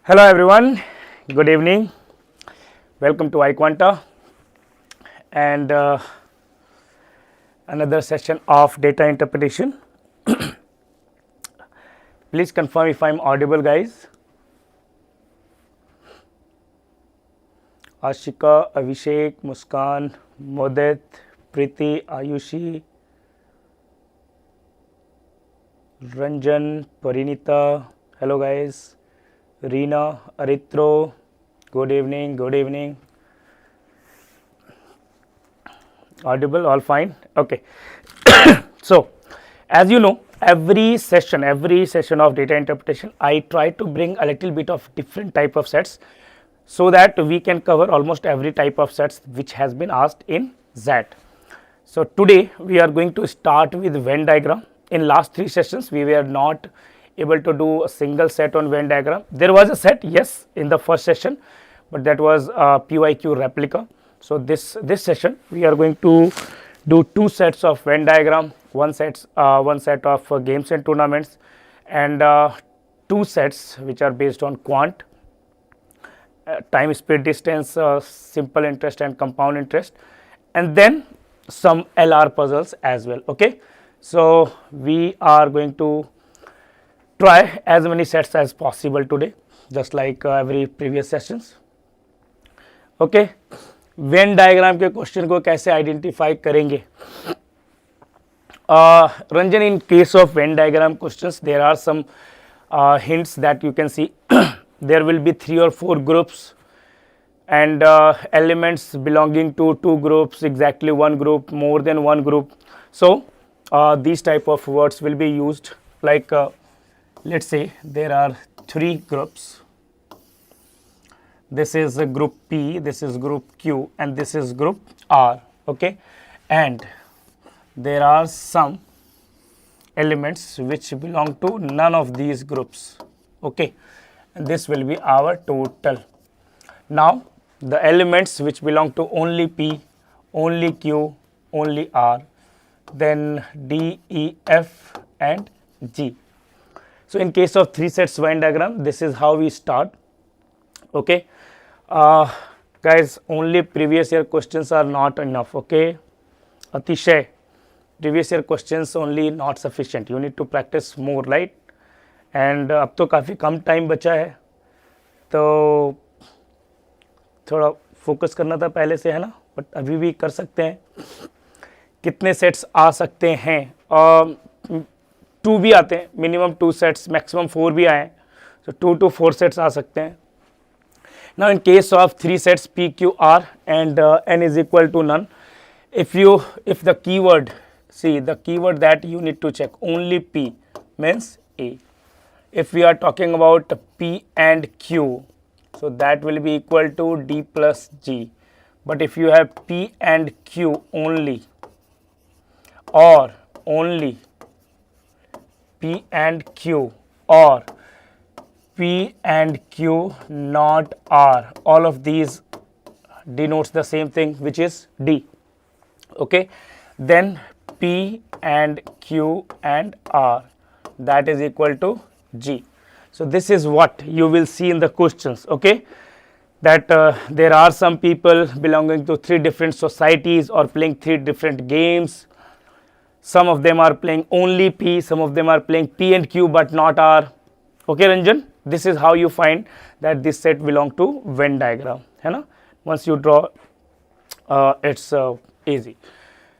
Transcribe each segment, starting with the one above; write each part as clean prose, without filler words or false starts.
Hello everyone, good evening. Welcome to iQuanta and another session of data interpretation. Please confirm if I am audible, guys. Ashika, Abhishek, Muskan, Modit, Preeti, Ayushi, Ranjan, Parinita. Hello guys. Reena, Aritro, good evening, good evening. Audible, all fine? Okay. So, as you know, every session of data interpretation, I try to bring a little bit of different type of sets so that we can cover almost every type of sets which has been asked in XAT. So, today we are going to start with Venn diagram. In last 3 sessions, we were not able to do a single set on Venn diagram. There was a set, yes, in the first session, but that was a PYQ replica. So, this session we are going to do 2 sets of Venn diagram, one set of games and tournaments, and 2 sets which are based on quant, time, speed, distance, simple interest and compound interest, and then some LR puzzles as well. Okay, so we are going to try as many sets as possible today, just like every previous sessions. Okay, Venn diagram के question को कैसे identify करेंगे? Ranjan, in case of Venn diagram questions, there are some hints that you can see. There will be 3 or 4 groups and elements belonging to 2 groups, exactly 1 group, more than 1 group. So, these type of words will be used, like let's say there are 3 groups. This is a group P, this is group Q, and this is group R. Okay, and there are some elements which belong to none of these groups. Okay, and this will be our total. Now, the elements which belong to only P, only Q, only R, then D, E, F, and G. So, in case of 3 sets Venn diagram, this is how we start. Okay, guys, only previous year questions are not enough. Okay, Atishay, previous year questions only not sufficient. You need to practice more, right? And अब तो काफ़ी कम time बचा है, तो थोड़ा focus करना था पहले से, है ना? बट अभी भी कर सकते हैं. कितने सेट्स आ सकते हैं? 2 भी आते हैं, मिनिमम 2 सेट्स, मैक्सिमम 4 भी आए, so 2 to 4 सेट्स आ सकते हैं. Now, in case of 3 sets P, Q, R and N is equal to none, if the keyword, see the keyword that you need to check, only P means A. If we are talking about P and Q, so that will be equal to D plus G. But if you have P and Q only, or only P and Q, or P and Q not R, all of these denotes the same thing, which is D. Okay, then P and Q and R, that is equal to G. So, this is what you will see in the questions. Okay, that there are some people belonging to 3 different societies or playing 3 different games. Some of them are playing only P, some of them are playing P and Q but not R. Okay, Ranjan, this is how you find that this set belong to Venn diagram, है ना? Once you draw, it's easy.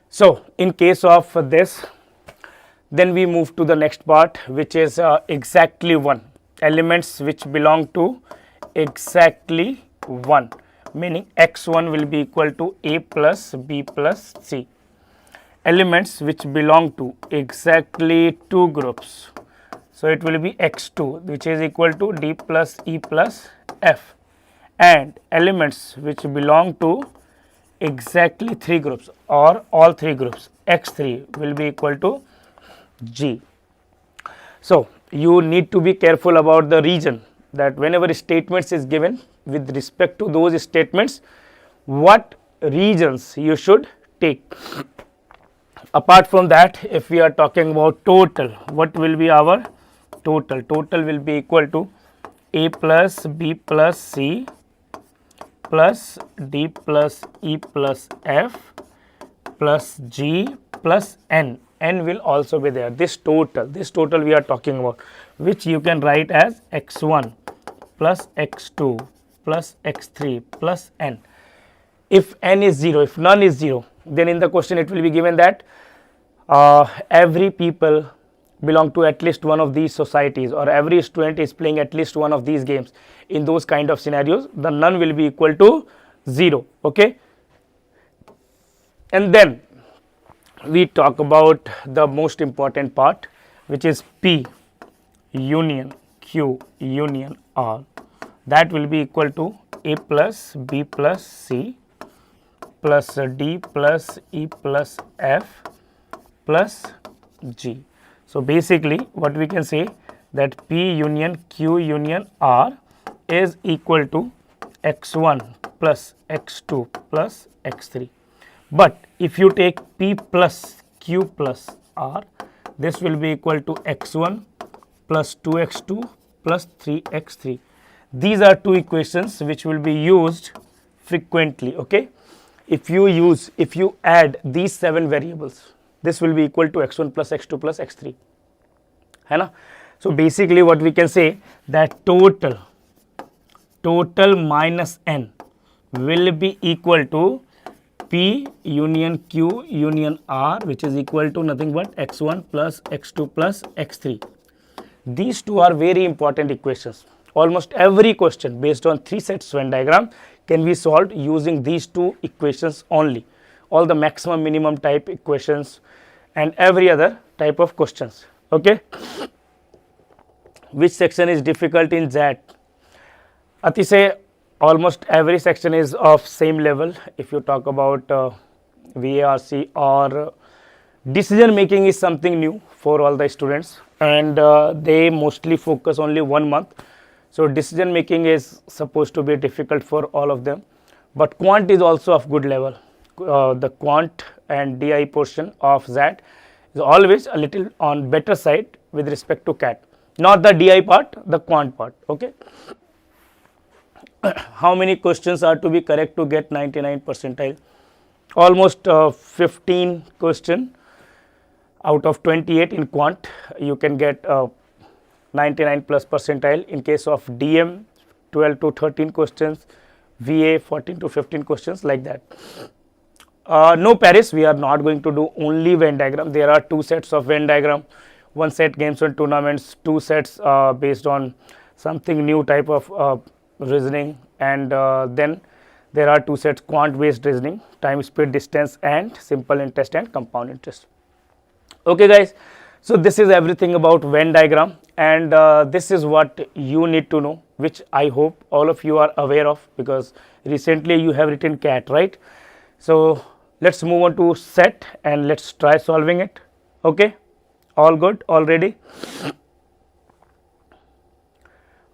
So, in case of this, then we move to the next part, which is exactly 1, elements which belong to exactly 1, meaning x1 will be equal to A plus B plus C. Elements which belong to exactly 2 groups, so it will be x2, which is equal to D plus E plus F, and elements which belong to exactly 3 groups or all 3 groups, x3 will be equal to G. So, you need to be careful about the region, that whenever statements is given, with respect to those statements, what regions you should take. Apart from that, if we are talking about total, what will be our total? Total will be equal to A plus B plus C plus D plus E plus F plus G plus N. N will also be there. This total we are talking about, which you can write as x1 plus x2 plus x3 plus N. If N is 0, if none is 0, then in the question it will be given that every people belong to at least one of these societies, or every student is playing at least one of these games. In those kind of scenarios, the none will be equal to 0. Okay, and then we talk about the most important part, which is P union Q union R. That will be equal to A plus B plus C plus D plus E plus F plus G. So basically what we can say, that P union Q union R is equal to x1 plus x2 plus x3. But if you take P plus Q plus R, this will be equal to x1 plus 2x2 plus 3x3. These are two equations which will be used frequently. Okay, if you add these 7 variables, this will be equal to x1 plus x2 plus x3, है ना? So basically what we can say, that total minus n will be equal to P union Q union R, which is equal to nothing but x1 plus x2 plus x3. These two are very important equations. Almost every question based on 3 sets Venn diagram can be solved using these two equations only. All the maximum minimum type equations and every other type of questions. Okay, which section is difficult in XAT? Atishay, almost every section is of same level. If you talk about VARC or decision making is something new for all the students, and they mostly focus only 1 month. So decision making is supposed to be difficult for all of them, but quant is also of good level. The quant and DI portion of XAT is always a little on better side with respect to CAT, not the DI part, the quant part. Okay, how many questions are to be correct to get 99 percentile? Almost 15 question out of 28 in quant you can get 99 plus percentile. In case of DM, 12 to 13 questions, VA 14 to 15 questions, like that. No Paris, we are not going to do only Venn diagram. There are 2 sets of Venn diagram, 1 set games and tournaments, 2 sets based on something new type of reasoning, and then there are 2 sets quant based reasoning, time, speed, distance, and simple interest and compound interest. Okay guys, so this is everything about Venn diagram, and this is what you need to know, which I hope all of you are aware of, because recently you have written CAT, right? So let's move on to set and let's try solving it. Okay, all good already?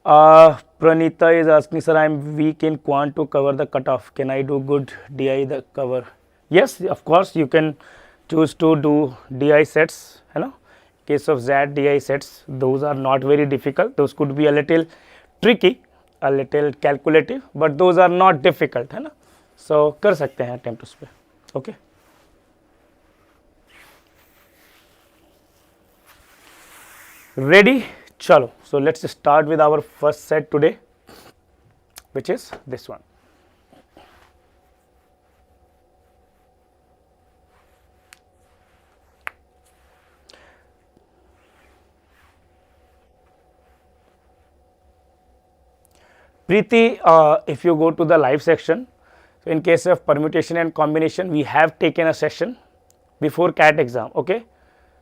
Pranita is asking, sir, I am weak in quant to cover the cutoff. Can I do good DI the cover? Yes, of course, you can choose to do DI sets. You know, case of XAT DI sets, those are not very difficult. Those could be a little tricky, a little calculative, but those are not difficult. है ना? So कर सकते हैं attempt उस पे. Okay. Ready? Chalo. So let's start with our first set today, which is this one. Preeti, if you go to the live section, so in case of permutation and combination, we have taken a session before CAT exam. Okay,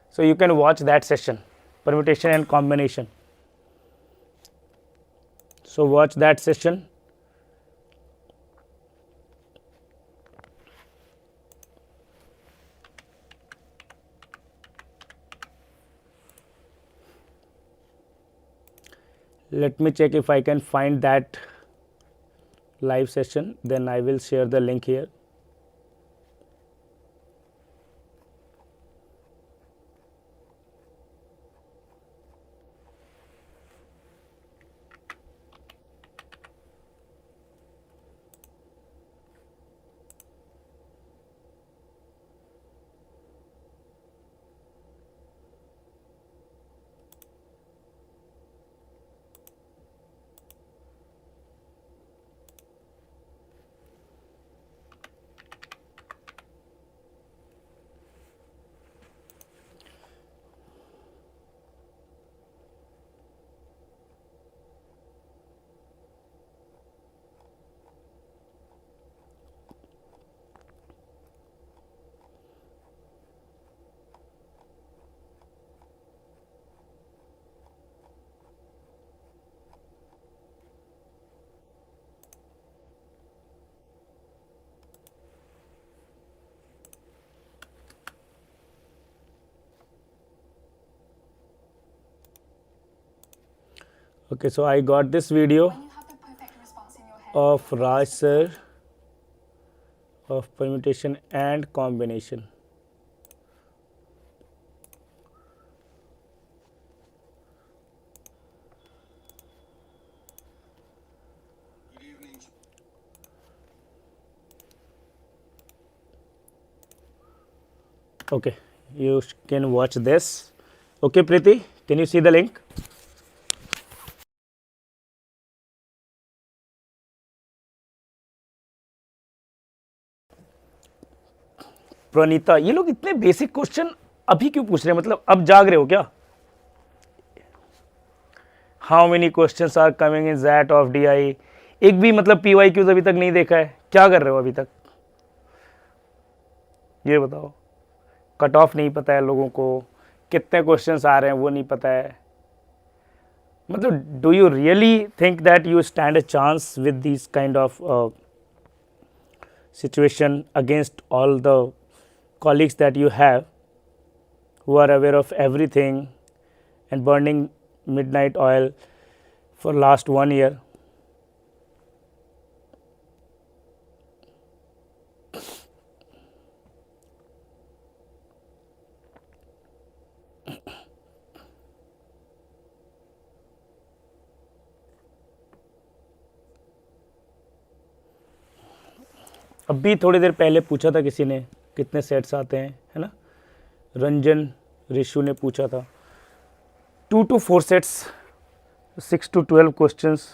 so you can watch that session, permutation and combination. So watch that session. Let me check if I can find that live session, then I will share the link here. Okay, so I got this video of Raj sir of permutation and combination. Okay, you can watch this. Okay, Preeti, can you see the link? Pranita, ये लोग इतने basic question अभी क्यों पूछ रहे हैं? मतलब अब जाग रहे हो क्या? How many questions are coming in that of DI? एक भी मतलब PYQs अभी तक नहीं देखा है, क्या कर रहे हो अभी तक? ये बताओ. कट ऑफ नहीं पता है लोगों को, कितने क्वेश्चंस आ रहे हैं वो नहीं पता है. मतलब do you really think that you stand a chance with this kind of situation against all the colleagues that you have who are aware of everything and burning midnight oil for last 1 year? अभी थोड़ी देर पहले पूछा था किसी ने कितने sets आते हैं, है ना? रंजन ऋषु ने पूछा था 2 to 4 sets, 6 to 12 questions.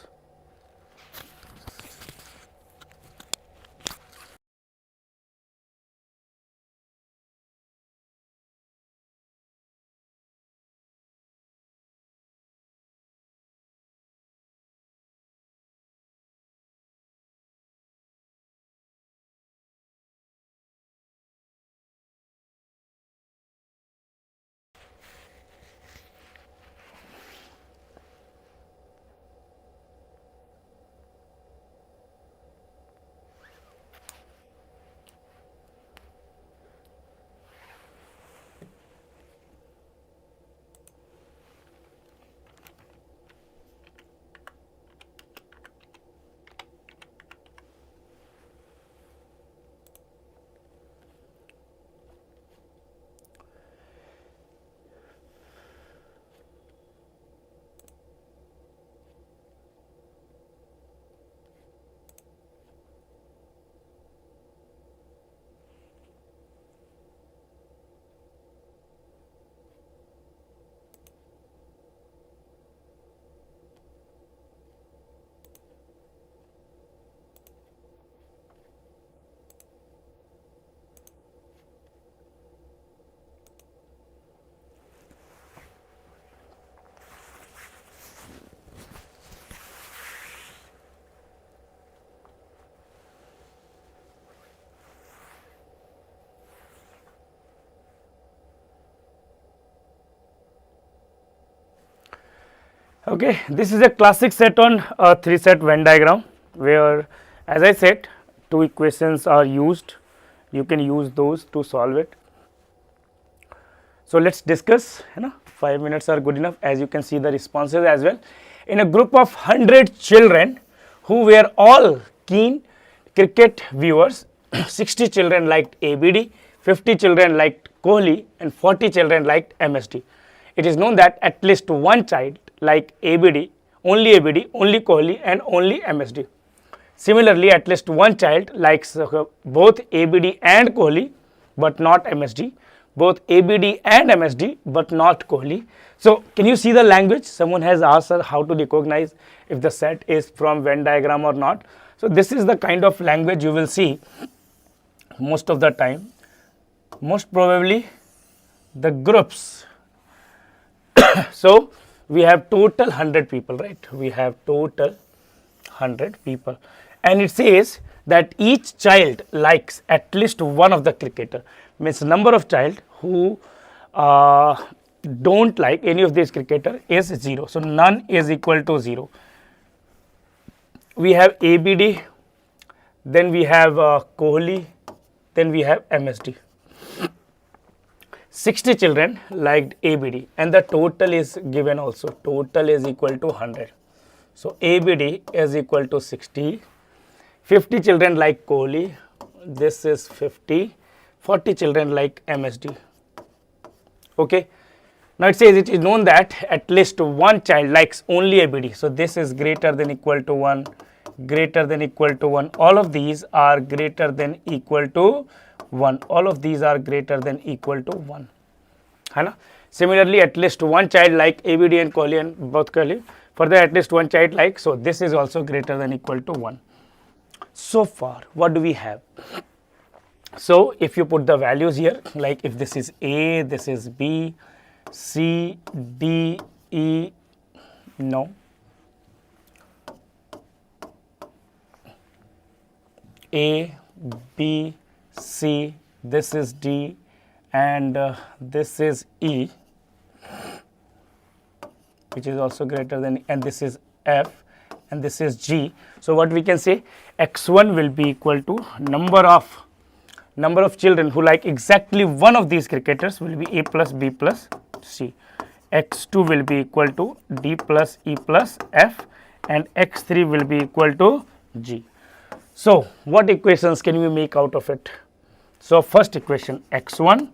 Okay, this is a classic set on a 3-set Venn diagram where, as I said, 2 equations are used. You can use those to solve it. So let's discuss. 5 minutes are good enough. As you can see the responses as well. In a group of 100 children who were all keen cricket viewers, 60 children liked ABD, 50 children liked Kohli, and 40 children liked MSD. It is known that at least one child like ABD, only Kohli, and only MSD. Similarly, at least one child likes both ABD and Kohli but not MSD, both ABD and MSD but not Kohli. So, can you see the language? Someone has asked her how to recognize if the set is from Venn diagram or not. So, this is the kind of language you will see most of the time. Most probably the groups. So, we have total 100 people, right? We have total 100 people, and it says that each child likes at least one of the cricketer. Means number of child who don't like any of these cricketer is 0. So, none is equal to 0. We have ABD, then we have Kohli, then we have MSD. 60 children liked ABD and the total is given also, total is equal to 100. So ABD is equal to 60. 50 children like Kohli, this is 50. 40 children like MSD. Okay. Now it says it is known that at least one child likes only ABD. So this is greater than equal to 1, greater than equal to 1. All of these are greater than equal to 1. All of these are greater than equal to 1. है ना? Similarly, at least one child like ABD and Kohli and both Kohli. Further, at least one child like, so this is also greater than equal to 1. So far, what do we have? So if you put the values here, like if this is A, this is B, C, D, E, no. A, B, C, this is D, and this is E, which is also greater than, and this is F, and this is G. So what we can say, X1 will be equal to number of children who like exactly one of these cricketers will be A plus B plus C. X2 will be equal to D plus E plus F, and X3 will be equal to G. So what equations can we make out of it? So first equation, X1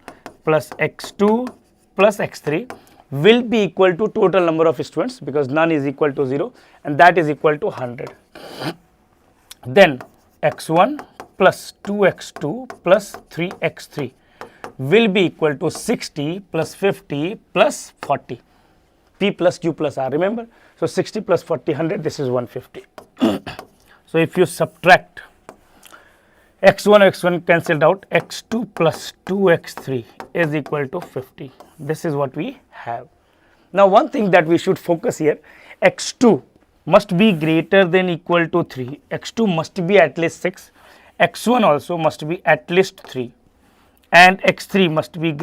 plus X2 plus X3 will be equal to total number of students, because none is equal to 0, and that is equal to 100. Then X1 plus 2X2 plus 3X3 will be equal to 60 plus 50 plus 40. P plus Q plus R, remember? So 60 plus 40, 100, this is 150. So if you subtract X1 cancelled out, X2 plus 2X3 is equal to 50. This is what we have. Now one thing that we should focus here, X2 must be greater than equal to 3, X2 must be at least 6, X1 also must be at least 3, and X3 must be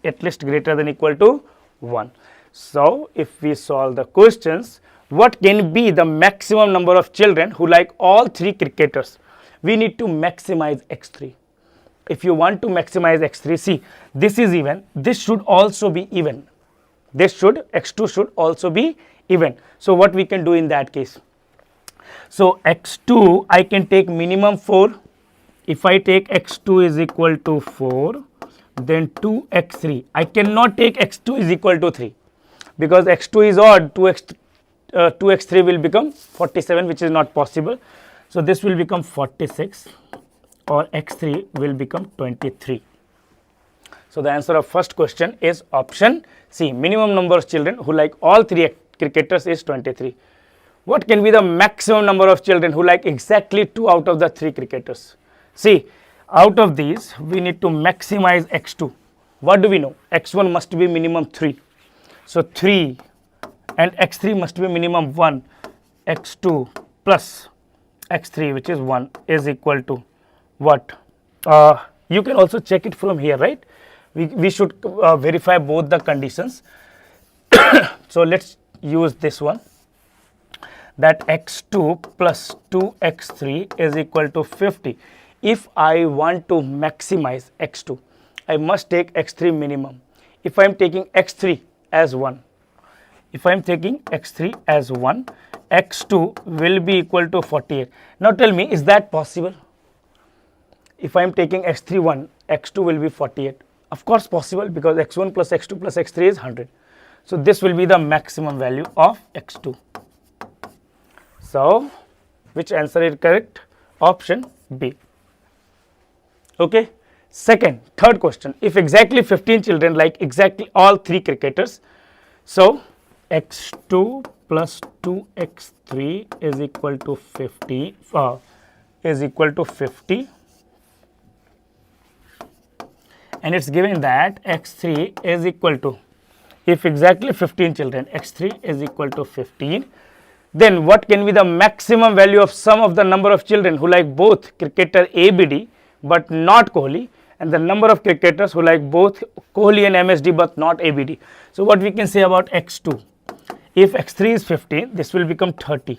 at least greater than equal to 1. So if we solve the questions, what can be the maximum number of children who like all three cricketers? We need to maximize X3. If you want to maximize X3, see, this is even, this should also be even. X2 should also be even. So what we can do in that case? So X2, I can take minimum 4. If I take X2 is equal to 4, then 2X3. I cannot take X2 is equal to 3, because X2 is odd, 2X3 will become 47, which is not possible. So this will become 46, or X3 will become 23. So the answer of first question is option C. Minimum number of children who like all three cricketers is 23. What can be the maximum number of children who like exactly 2 out of the 3 cricketers? See, out of these we need to maximize X2. What do we know? X1 must be minimum 3. So 3, and X3 must be minimum 1. X2 plus X3, which is 1, is equal to what? You can also check it from here, right? We should verify both the conditions. So let's use this one, that X2 plus 2X3 is equal to 50. If I want to maximize X2, I must take X3 minimum. If I am taking X3 as 1, X2 will be equal to 48. Now tell me, is that possible? If I am taking X3 1, X2 will be 48. Of course possible, because X1 plus X2 plus X3 is 100. So this will be the maximum value of X2. So which answer is correct? Option B. Okay. Third question. If exactly 15 children like exactly all 3 cricketers, so X2 plus 2X3 is equal to 50, and it's given that X3 is equal to, if exactly 15 children, X3 is equal to 15, then what can be the maximum value of sum of the number of children who like both cricketer ABD but not Kohli, and the number of cricketers who like both Kohli and MSD but not ABD? So what we can say about X2? If X3 is 15, this will become 30.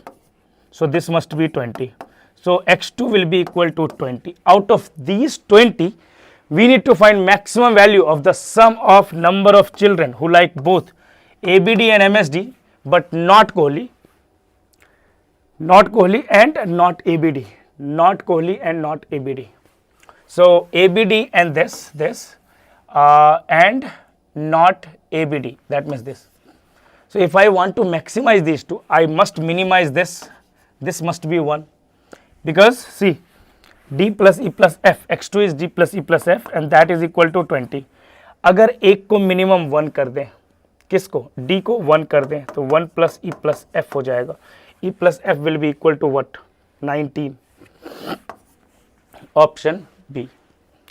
So this must be 20. So X2 will be equal to 20. Out of these 20, we need to find maximum value of the sum of number of children who like both ABD and MSD but not Kohli. not Kohli and not ABD, not Kohli and not ABD. So ABD and this and not ABD, that means this. So if I want to maximize these two, I must minimize this. This must be 1, because see, d plus e plus f, x2 is d plus e plus f and that is equal to 20. अगर एक को minimum 1 कर दें, किसको, d को 1 कर दें, तो 1 प्लस e प्लस f हो जाएगा. e plus f will be equal to what, 19. Option B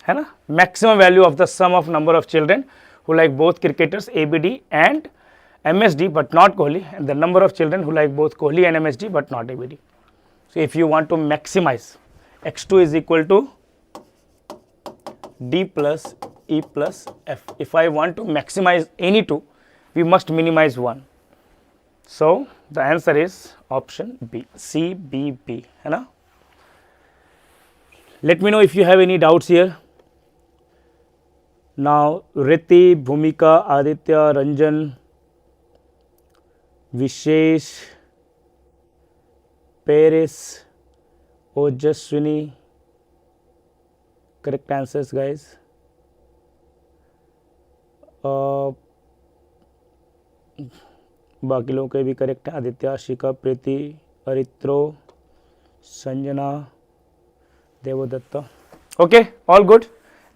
है ना. Maximum value of the sum of number of children who like both cricketers ABD and MSD but not Kohli, and the number of children who like both Kohli and MSD but not ABD. So if you want to maximize, x2 is equal to d plus e plus f. If I want to maximize any two, we must minimize one. So the answer is option B, C, B, B, है ना. Let me know if you have any doubts here. Now Riti, Bhumika, Aditya, Ranjan, Vishesh, Paris, Ojaswini, correct answers guys. बाकी लोगों के भी correct है. आदित्य, शिखा, प्रीति, अरित्रो, Sanjana, Devdatta. Okay, all good.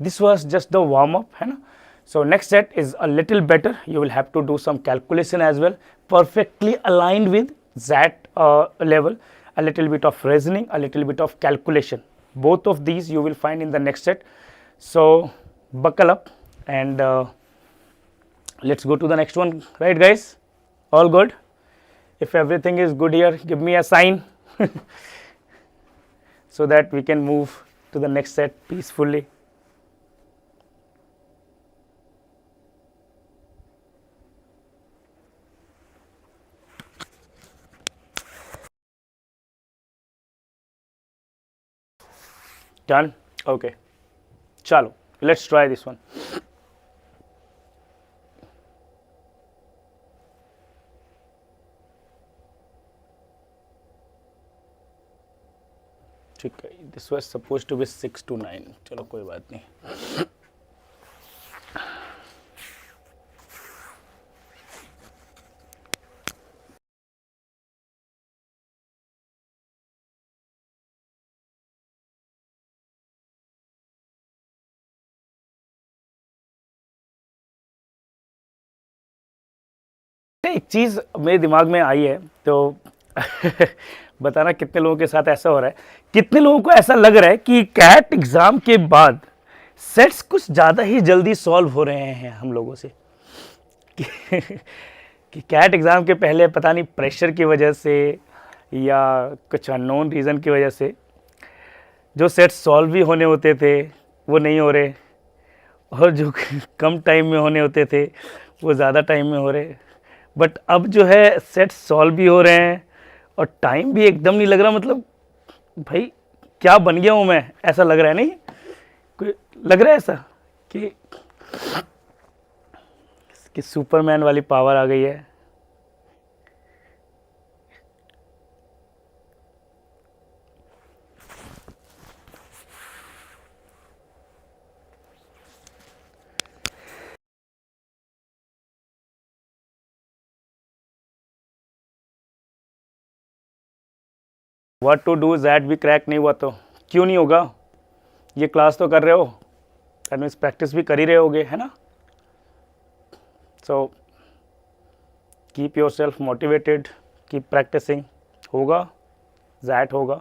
This was just the warm up, है ना. So next set is a little better. You will have to do some calculation as well, perfectly aligned with that level. A little bit of reasoning, a little bit of calculation. Both of these you will find in the next set. So buckle up and let's go to the next one, right guys? All good? If everything is good here, give me a sign so that we can move to the next set peacefully. Done? Okay. Chalo, let's try this one. ठीक है, this was supposed to be 6 to 9. चलो कोई बात नहीं. एक चीज़ मेरे दिमाग में आई है, तो बताना कितने लोगों के साथ ऐसा हो रहा है. कितने लोगों को ऐसा लग रहा है कि कैट एग्ज़ाम के बाद सेट्स कुछ ज़्यादा ही जल्दी सॉल्व हो रहे हैं हम लोगों से. कि कैट एग्ज़ाम के पहले पता नहीं प्रेशर की वजह से या कुछ अननोन रीज़न की वजह से जो सेट्स सॉल्व भी होने होते थे वो नहीं हो रहे, और जो कम टाइम में होने होते थे वो ज़्यादा टाइम में हो रहे. बट अब जो है सेट्स सॉल्व भी हो रहे हैं और टाइम भी एकदम नहीं लग रहा. मतलब भाई क्या बन गया हूँ मैं, ऐसा लग रहा है. नहीं कोई लग रहा है ऐसा कि सुपरमैन वाली पावर आ गई है. व्हाट टू डू ज़ैट भी क्रैक नहीं हुआ तो क्यों नहीं होगा. ये क्लास तो कर रहे हो, दैट मीन्स प्रैक्टिस भी कर ही रहे होगे, है ना. So keep yourself motivated, keep practising. होगा, ज़ैट होगा.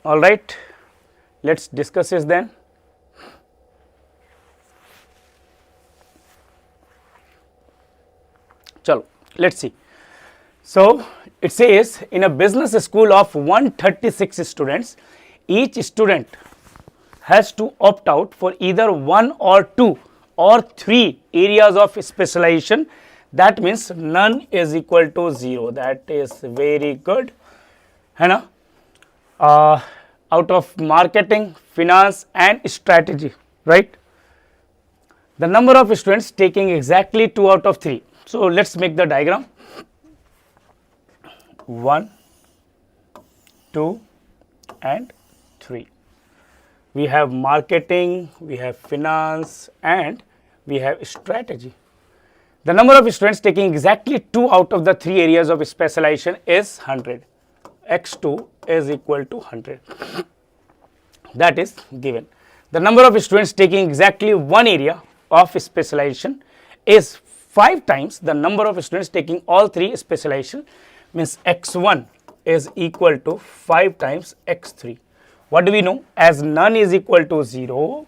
All right, let's discuss this then. Chalo, let's see. So it says in a business school of 136 students, each student has to opt out for either 1 or 2 or 3 areas of specialization. That means none is equal to 0. That is very good. है ना? Out of marketing, finance and strategy, right? The number of students taking exactly 2 out of 3. So let's make the diagram. 1, 2 and 3. We have marketing, we have finance and we have strategy. The number of students taking exactly 2 out of the 3 areas of specialization is 100. X2 is equal to 100. That is given. The number of students taking exactly 1 area of specialization is 5 times the number of students taking all 3 specialization, means X1 is equal to 5 times X3. What do we know? As none is equal to 0,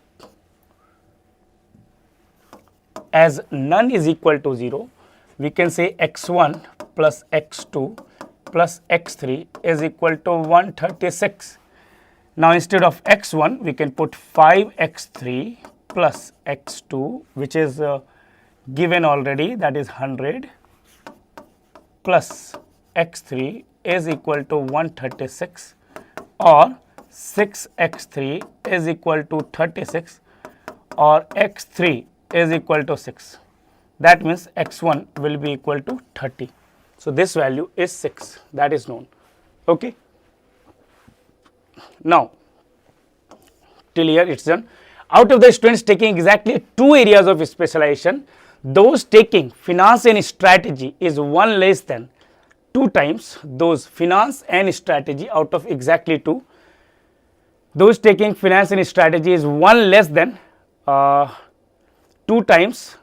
as none is equal to 0, we can say X1 plus X2 plus X3 is equal to 136. Now instead of X1, we can put 5X3 plus X2, which is given already, that is 100, plus X3 is equal to 136, or 6X3 is equal to 36, or X3 is equal to 6. That means X1 will be equal to 30. So this value is 6, that is known. Okay. Now, till here it's done. Out of the students taking exactly 2 areas of specialization, those taking finance and strategy is 1 less than 2 times those finance and strategy out of exactly 2. Those taking finance and strategy is 1 less than 2 times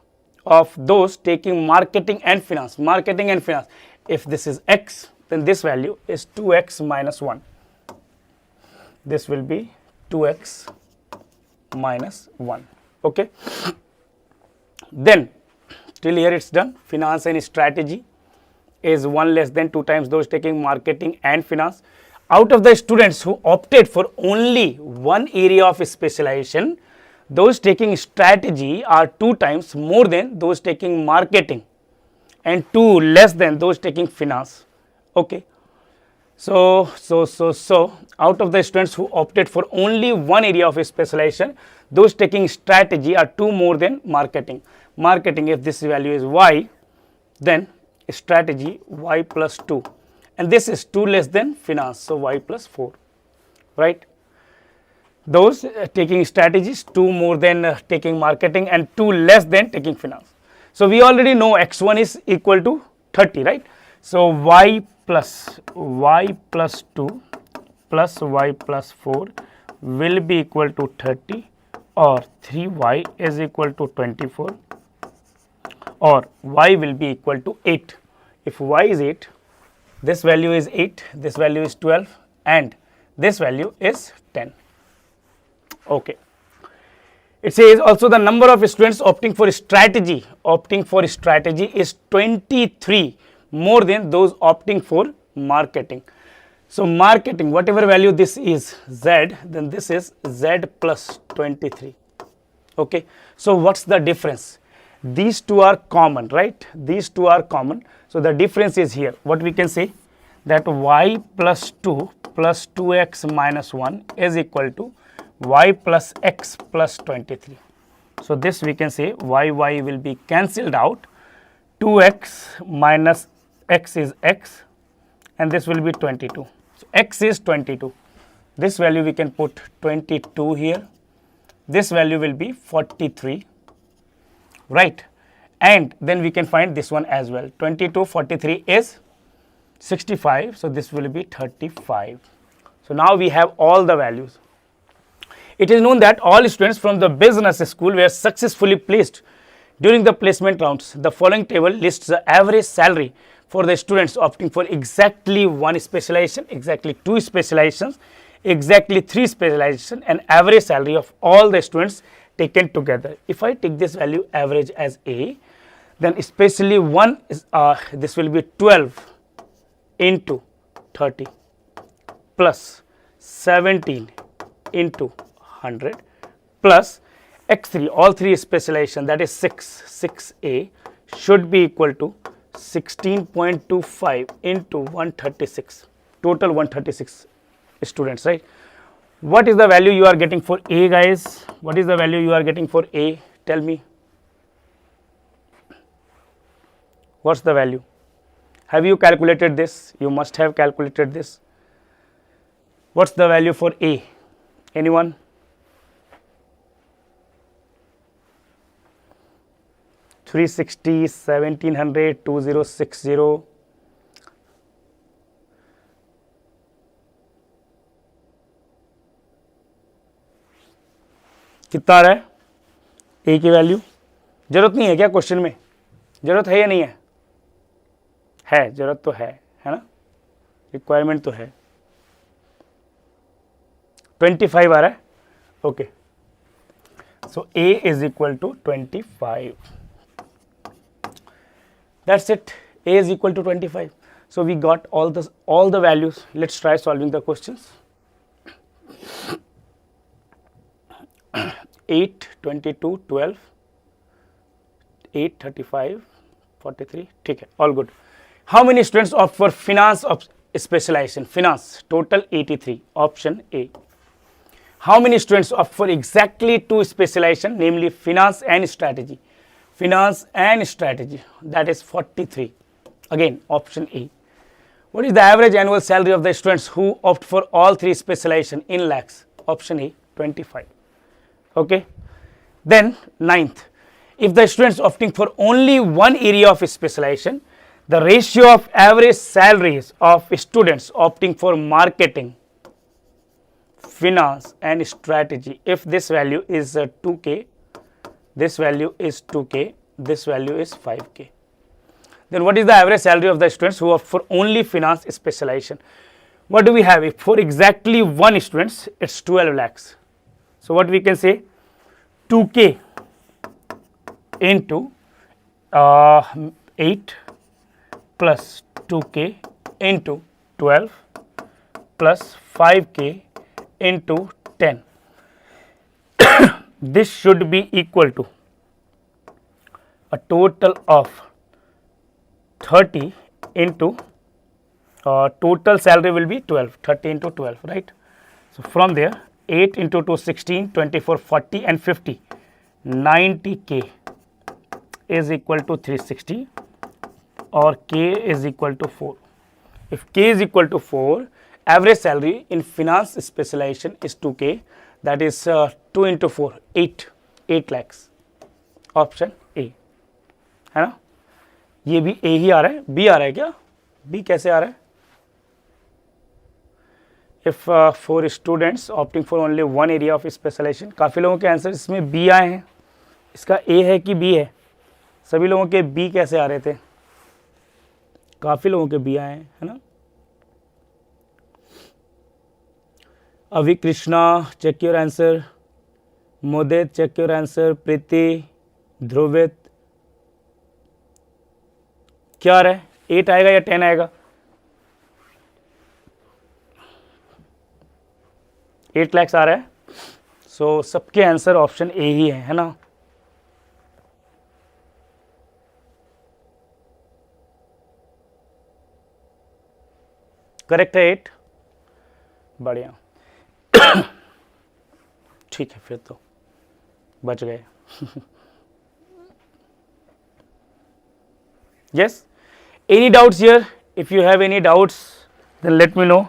of those taking marketing and finance. Marketing and finance. If this is X, then this value is 2X minus 1. This will be 2X minus 1. Okay. Then till here it's done. Finance and strategy is 1 less than 2 times those taking marketing and finance. Out of the students who opted for only 1 area of specialization, those taking strategy are 2 times more than those taking marketing and 2 less than those taking finance. Okay. So out of the students who opted for only 1 area of specialization, those taking strategy are 2 more than marketing. Marketing, if this value is Y, then strategy Y plus 2, and this is 2 less than finance, so Y plus 4, right? Those taking strategies 2 more than taking marketing and 2 less than taking finance. So we already know X1 is equal to 30, right? So Y plus 2 plus Y plus 4 will be equal to 30, or 3Y is equal to 24, or Y will be equal to 8. If Y is 8, this value is 8, this value is 12, and this value is 10. Okay. It says also the number of students opting for strategy is 23 more than those opting for marketing. So marketing, whatever value this is Z, then this is Z plus 23. Okay. So what's the difference? These two are common, right? These two are common. So the difference is here. What we can say, that Y plus 2 plus 2X minus 1 is equal to Y plus X plus 23. So this we can say Y will be cancelled out. 2X minus X is X, and this will be 22. So X is 22. This value we can put 22 here. This value will be 43, right? And then we can find this one as well. 22, 43 is 65. So this will be 35. So now we have all the values. It is known that all students from the business school were successfully placed during the placement rounds. The following table lists the average salary for the students opting for exactly 1 specialization, exactly 2 specializations, exactly 3 specialization and average salary of all the students taken together. If I take this value average as A, then especially one is this will be 12 into 30 plus 17 into 100 plus x3, all 3 specialization, that is 6A should be equal to 16.25 into 136, total 136 students, right? What is the value you are getting for A, guys? What is the value you are getting for A? Tell me. What's the value? Have you calculated this? You must have calculated this. What's the value for A? Anyone? $360, $1,700, $2,060. कितना आ रहा है ए की value? जरूरत नहीं है क्या question में? जरूरत है या नहीं है? है, जरूरत तो है ना? रिक्वायरमेंट तो है. 25 आ रहा है. Okay, so A is equal to 25. That's it. A is equal to 25. So we got all the values. Let's try solving the questions. 8, 22, 12, 8, 35, 43. ठीक है, all good. How many students opt for finance of specialization? Finance, total 83. Option A. How many students opt for exactly 2 specialization, namely finance and strategy? Finance and strategy, that is 43. Again, option A. What is the average annual salary of the students who opt for all 3 specialization in lakhs? Option A, 25. Okay. Then 9th, if the students opting for only one area of specialization, the ratio of average salaries of students opting for marketing, finance and strategy, if this value is 2K, this value is 2K, this value is 5K. Then what is the average salary of the students who opt for only finance specialization? What do we have? If for exactly one students, it's 12 lakhs. So what we can say, 2K into 8 plus 2K into 12 plus 5K into 10. This should be equal to a total of 30 into total salary will be 12, 30 into 12, right? So from there 8 into 2, 16, 24, 40 and 50, 90K is equal to 360 or K is equal to 4. If K is equal to 4, average salary in finance specialization is 2K, that is 2 into 4, 8 lakhs. Option A है ना? ये भी A ही आ रहा है, B आ रहा है क्या? B कैसे आ रहा है? If for students opting for only one area of specialization, काफ़ी लोगों के आंसर इसमें B आए हैं. इसका A है कि B है? सभी लोगों के B कैसे आ रहे थे? काफ़ी लोगों के B आए हैं, है ना? Avi Krishna, check your answer. Modit, check your answer. Priti, Dhruvit. क्या आ रहा है? 8 आएगा या 10 आएगा? 8 lakhs आ रहा है. सो सबके आंसर ऑप्शन ए ही है ना? करेक्ट है 8. बढ़िया. ठीक है, फिर तो बच गए. Yes. Any doubts here? If you have any doubts, then let me know.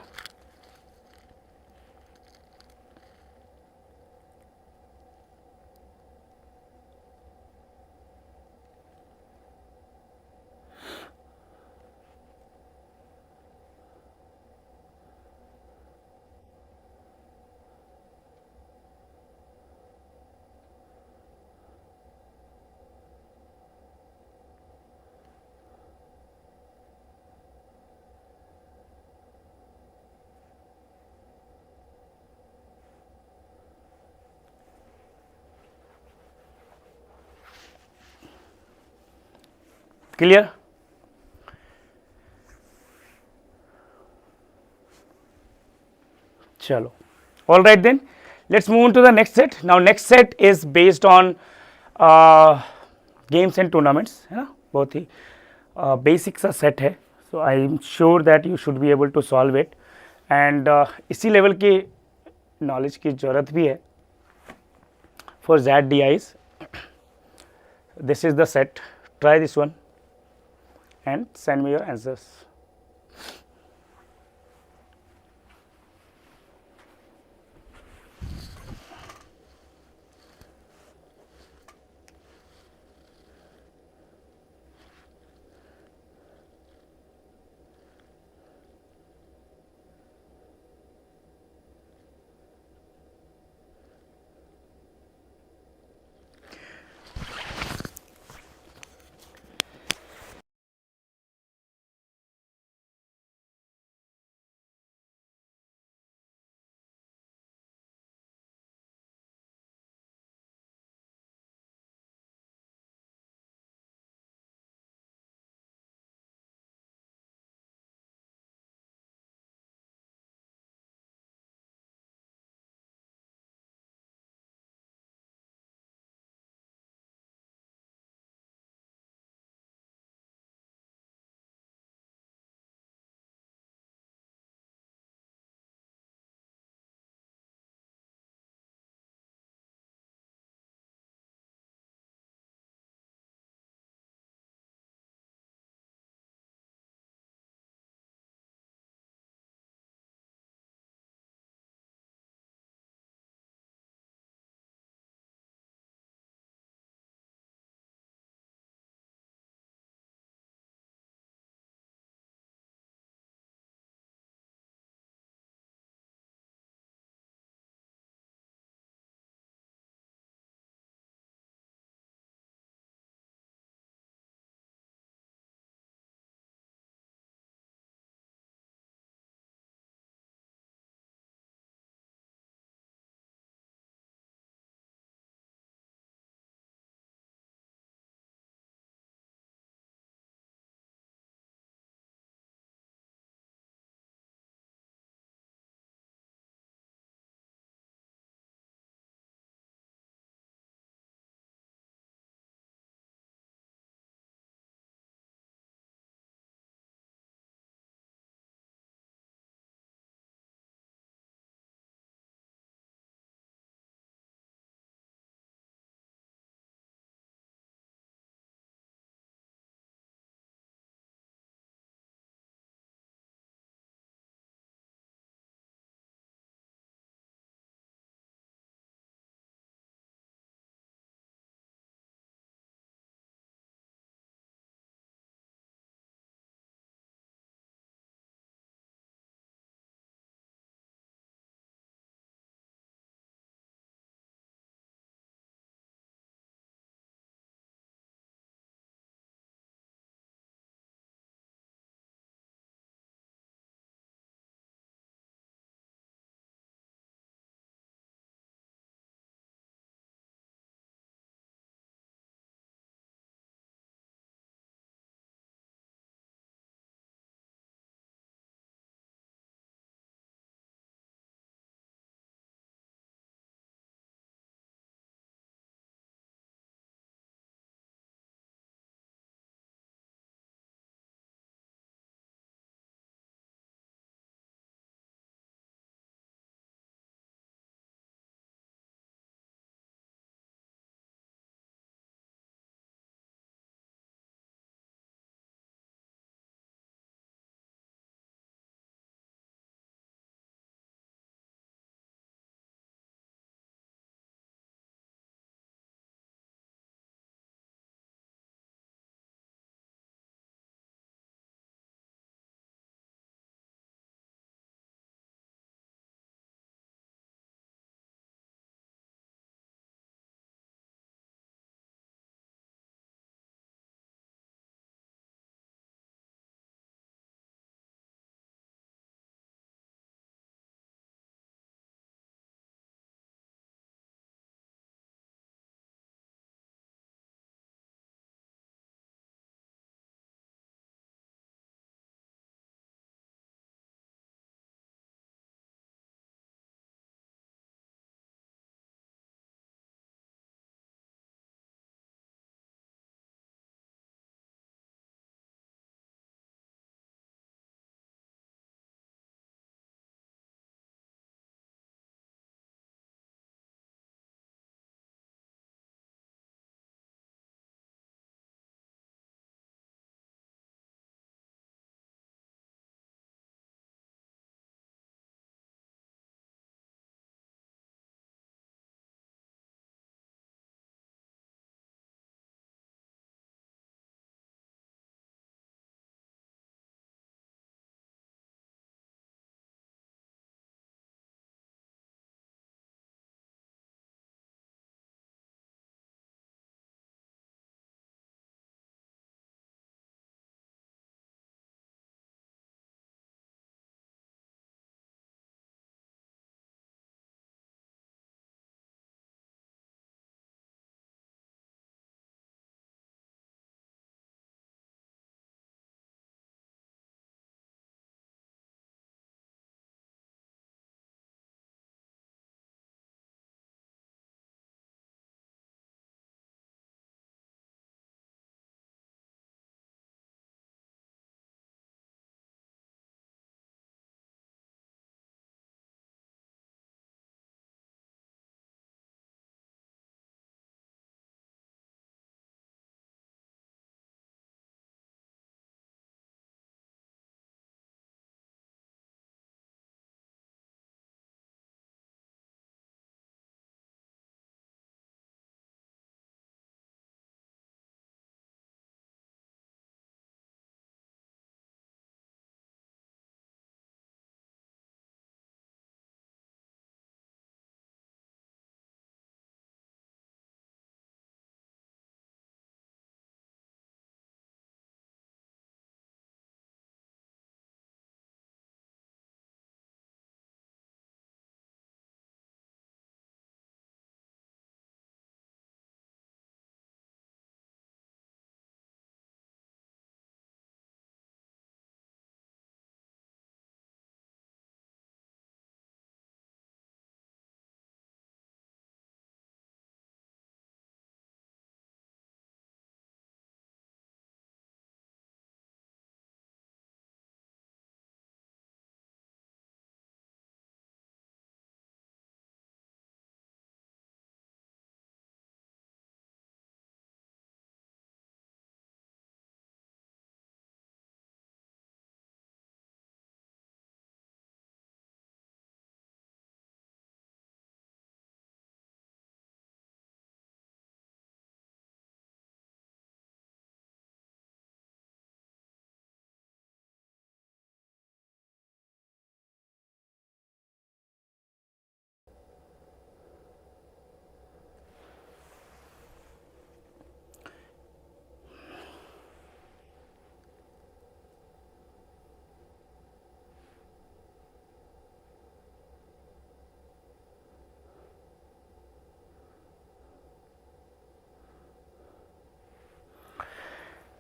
Clear? Chalo. All right then, let's move on to the next set. Now next set is based on games and tournaments, है ना, बहुत ही basic सा set है. So I am sure that you should be able to solve it, and इसी level की knowledge की ज़रूरत भी है for ZDIs. This is the set. Try this one and send me your answers.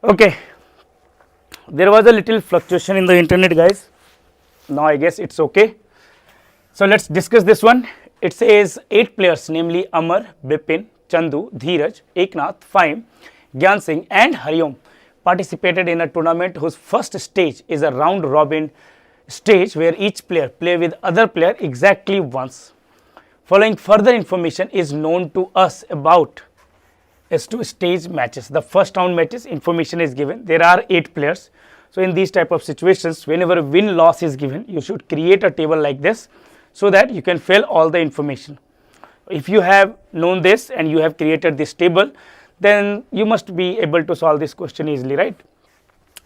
Okay, there was a little fluctuation in the internet, guys. Now I guess it's okay. So let's discuss this one. It says 8 players, namely Amar, Bipin, Chandu, Dheeraj, Eknath, Faim, Gyan Singh and Hariom participated in a tournament whose first stage is a round robin stage where each player play with other player exactly once. Following further information is known to us about S2 stage matches. The first round matches information is given. There are 8 players. So in these type of situations, whenever win-loss is given, you should create a table like this so that you can fill all the information. If you have known this and you have created this table, then you must be able to solve this question easily, right?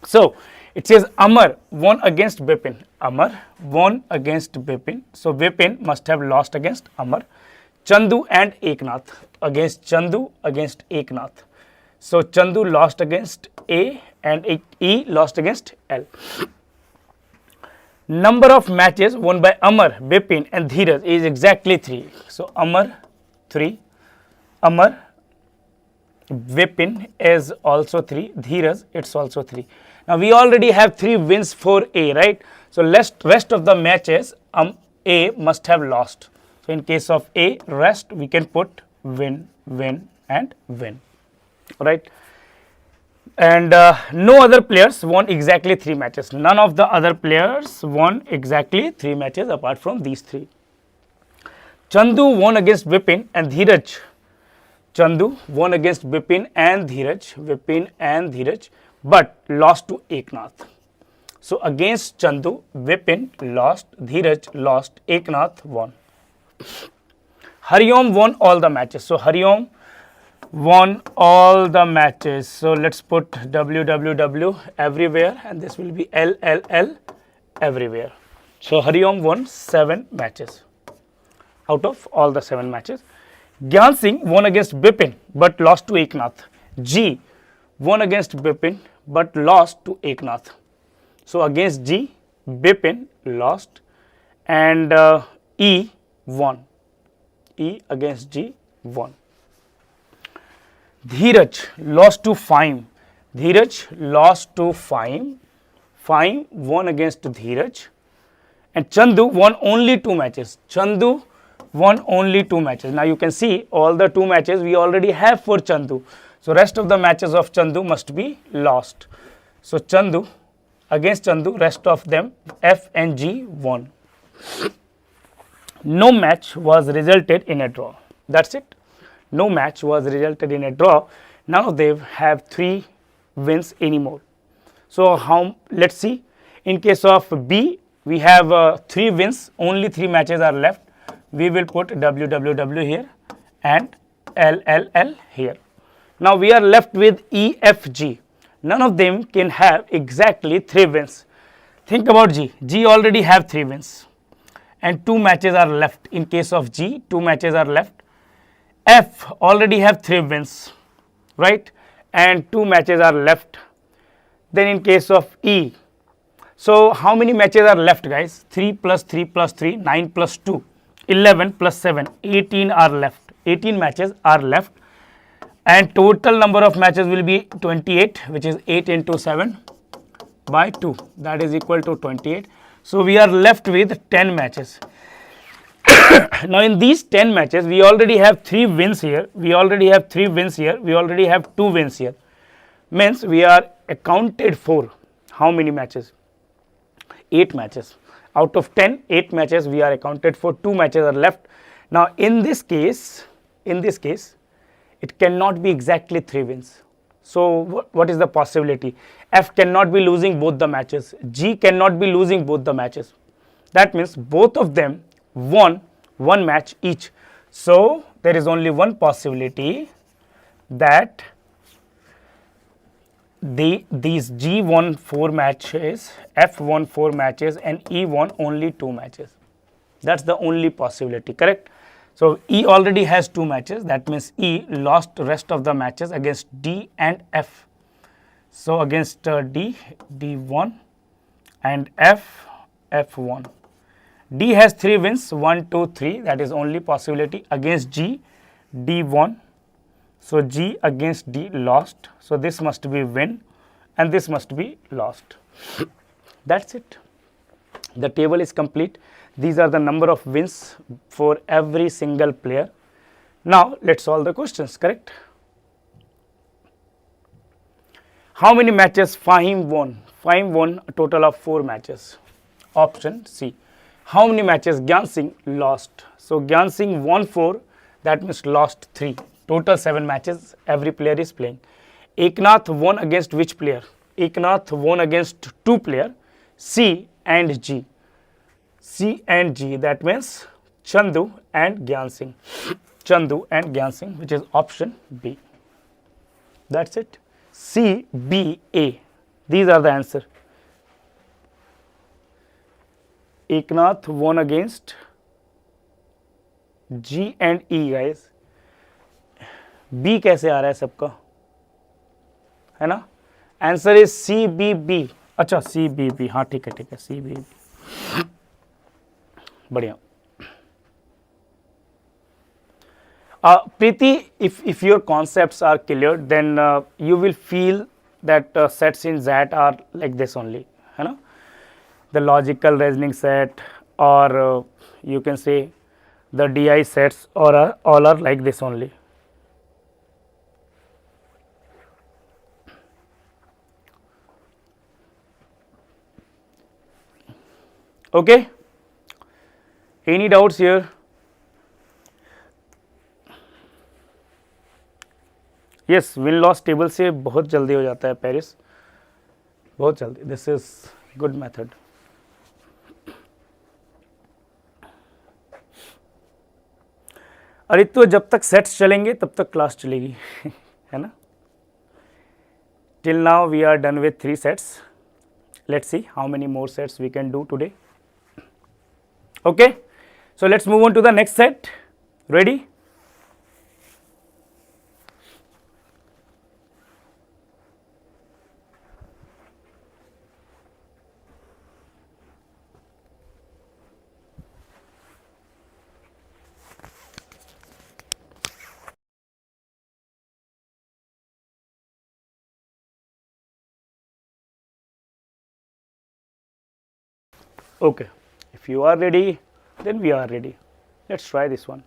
So it says Amar won against Bipin. Amar won against Bipin. So Bipin must have lost against Amar. Chandu and Eknath against Chandu against Eknath. So Chandu lost against A and E lost against L. Number of matches won by Amar, Bipin and Dheeraj is exactly 3. So Amar 3, Amar, Bipin is also 3, Dheeraj it's also 3. Now we already have 3 wins for A, right? So rest of the matches A must have lost. So in case of A, rest we can put win, win and win, right? And no other players won exactly 3 matches. None of the other players won exactly 3 matches apart from these 3. Chandu won against Bipin and Dheeraj. Chandu won against Bipin and Dheeraj, but lost to Eknath. So against Chandu, Bipin lost, Dheeraj lost, Eknath won. Hariom won all the matches. So Hariom won all the matches. So let's put WWW everywhere and this will be LLL everywhere. So Hariom won 7 matches out of all the 7 matches. Gyan Singh won against Bipin but lost to Eknath. G won against Bipin but lost to Eknath. So against G, Bipin lost and E won. E against G won. Dheeraj lost to Faim. Dheeraj lost to Faim. Faim won against Dheeraj. And Chandu won only 2 matches. Chandu won only 2 matches. Now you can see all the 2 matches we already have for Chandu. So rest of the matches of Chandu must be lost. So Chandu against Chandu, rest of them F and G won. No match was resulted in a draw. That's it. No match was resulted in a draw. None of them have 3 wins anymore. So let's see. In case of B, we have 3 wins. Only 3 matches are left. We will put WWW here and LLL here. Now we are left with E, F, G. None of them can have exactly 3 wins. Think about G. G already have 3 wins. And 2 matches are left. In case of G, 2 matches are left. F already have 3 wins, right? And 2 matches are left. Then in case of E, so how many matches are left, guys? 3 plus 3 plus 3, 9 plus 2, 11 plus 7, 18 are left. 18 matches are left. And total number of matches will be 28, which is 8 into 7 by 2. That is equal to 28. So we are left with 10 matches. Now in these 10 matches, we already have 3 wins here. We already have 3 wins here. We already have 2 wins here. Means we are accounted for how many matches? 8 matches. Out of 10, 8 matches we are accounted for. 2 matches are left. Now in this case, it cannot be exactly 3 wins. So what is the possibility? F cannot be losing both the matches. G cannot be losing both the matches. That means both of them won 1 match each. So there is only one possibility that these G won 4 matches, F won 4 matches and E won only 2 matches. That's the only possibility, correct? So E already has 2 matches. That means E lost rest of the matches against D and F. So against D, D won and F, F won. D has 3 wins, 1, 2, 3. That is only possibility. Against G, D won. So G against D lost. So this must be win. and this must be lost. That's it. The table is complete. These are the number of wins for every single player. Now let's solve the questions, correct? How many matches Fahim won? Fahim won a total of 4 matches. Option C. How many matches Gyan Singh lost? So Gyan Singh won 4, that means lost 3. Total 7 matches every player is playing. Eknath won against which player? Eknath won against 2 players, C and G. C and G, that means Chandu and Gyan Singh. Chandu and Gyan Singh, which is option B. That's it. C, B, A. These are the answer. Eknath won against G and E, guys. B कैसे आ रहा है सबका, है ना? Answer is C B B. अच्छा, C B B, हाँ ठीक है, सी बी बी. बढ़िया. Preeti, if your concepts are clear, then you will feel that sets in XAT are like this only, है ना? The logical reasoning set, or you can say the DI sets, or all are like this only. Okay, any doubts here? Yes, win loss table से बहुत जल्दी हो जाता है Paris, बहुत जल्दी. This is good method. अरे तो जब तक सेट्स चलेंगे तब तक क्लास चलेगी, है ना? Till now we are done with 3 sets. Let's see how many more sets we can do today. Okay, so let's move on to the next set. Ready? Okay, if you are ready, then we are ready. Let's try this one.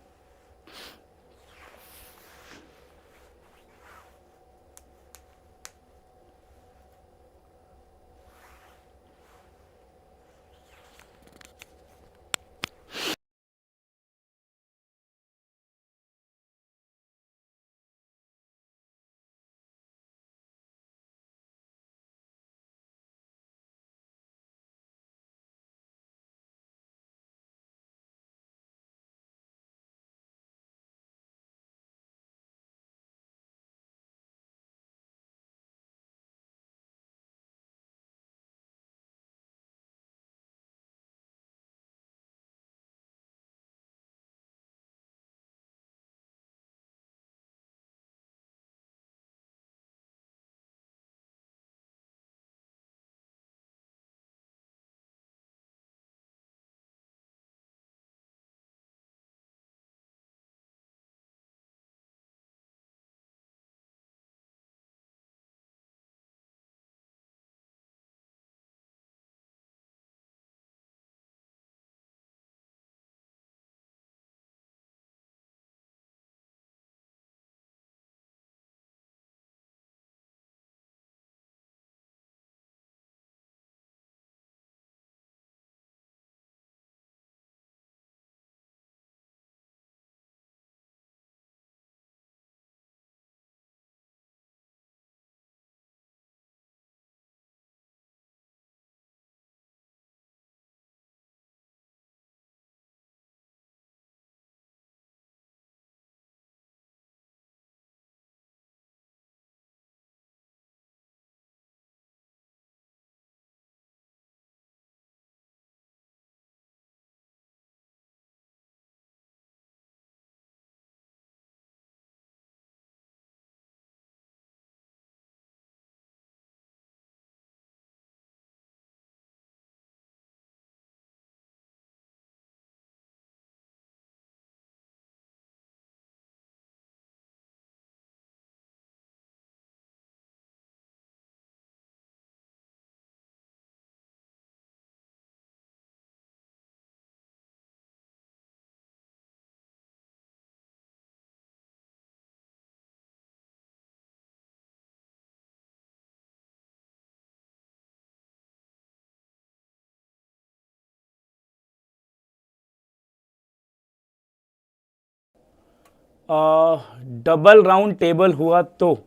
Double round table हुआ तो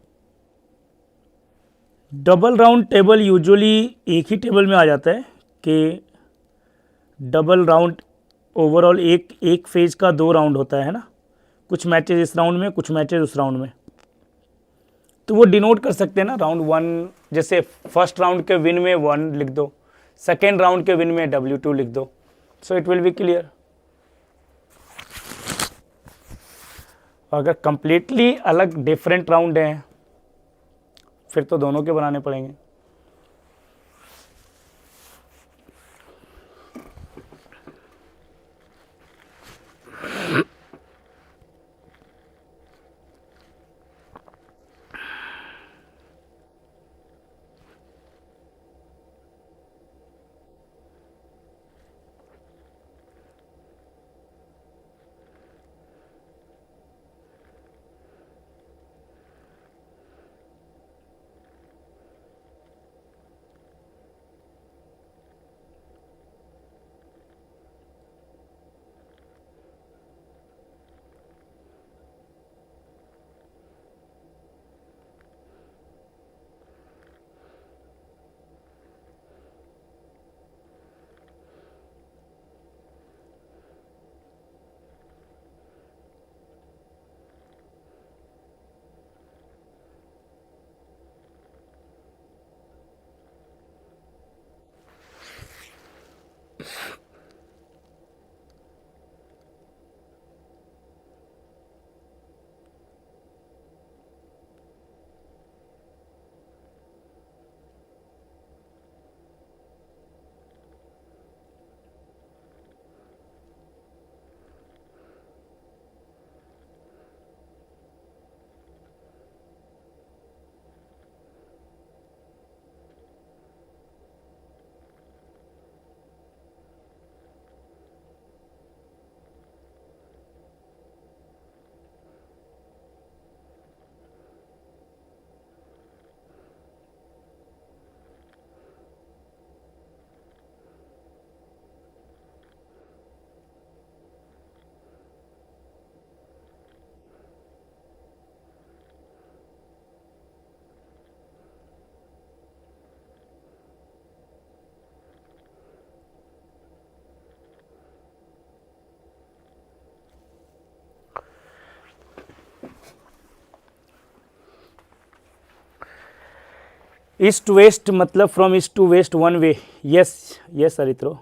double round table usually एक ही table में आ जाता है कि double round overall एक phase का 2 round होता है ना, कुछ मैचेस इस राउंड में, कुछ मैचेस उस राउंड में, तो वो डिनोट कर सकते हैं ना राउंड 1, जैसे फर्स्ट राउंड के विन में 1 लिख दो, सेकेंड राउंड के विन में W2 लिख दो, so it will be clear. अगर कंप्लीटली अलग डिफरेंट राउंड हैं फिर तो दोनों के बनाने पड़ेंगे। ईस्ट टू वेस्ट मतलब from east to west 1 way, yes yes Aritro,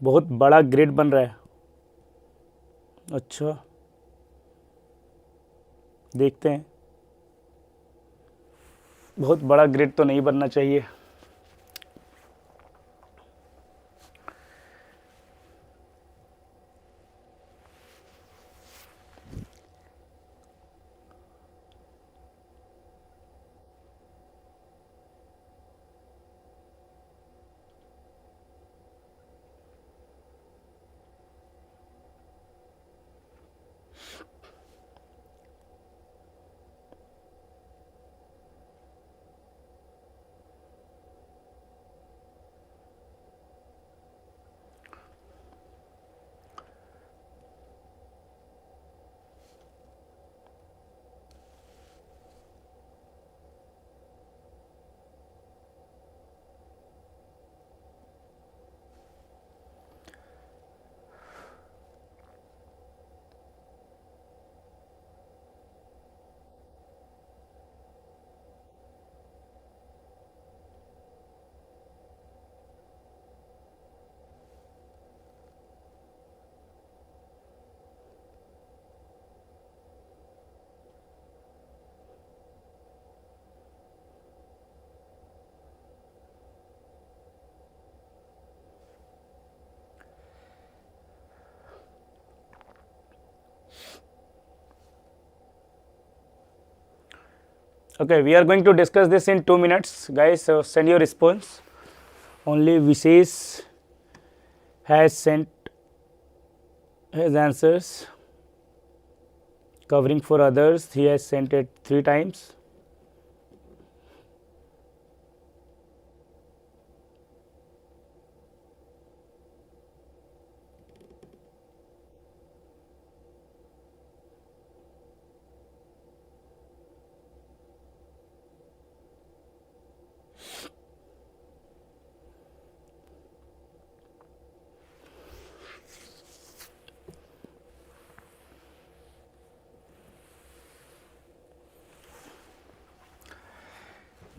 बहुत बड़ा ग्रिड बन रहा है। अच्छा देखते हैं, बहुत बड़ा ग्रिड तो नहीं बनना चाहिए। Okay, we are going to discuss this in 2 minutes, guys. So send your response. Only Vishesh has sent his answers. Covering for others, he has sent it 3 times.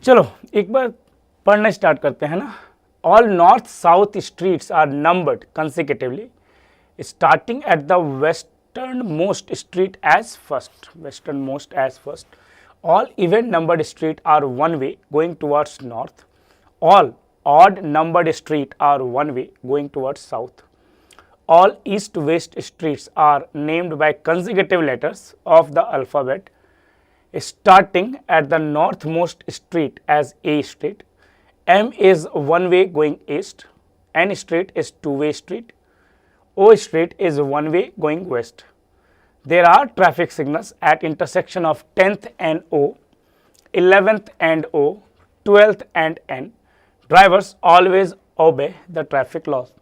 चलो एक बार पढ़ना स्टार्ट करते हैं ना. All north-south streets are numbered consecutively, starting at the westernmost street as first. Westernmost as first. All even-numbered streets are one way going towards north. All odd-numbered streets are one way going towards south. All east-west streets are named by consecutive letters of the alphabet, starting at the northmost street as A street. M is one way going east, N street is two-way street, O street is one way going west. There are traffic signals at intersection of 10th and O, 11th and O, 12th and N. Drivers always obey the traffic laws.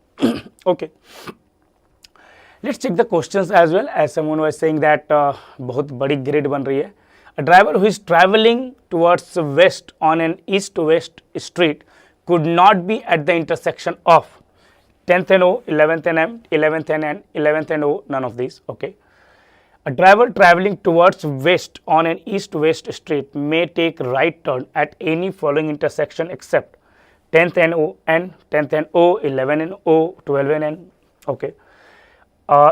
Okay. Let's check the questions as well. As someone was saying that बहुत बड़ी grid बन रही है. A driver who is traveling towards west on an east-west street could not be at the intersection of 10th and O, 11th and M, 11th and N, 11th and O, none of these, okay. A driver traveling towards west on an east-west street may take right turn at any following intersection except 10th and O, N, 10th and O, 11 and O, 12 and N, okay.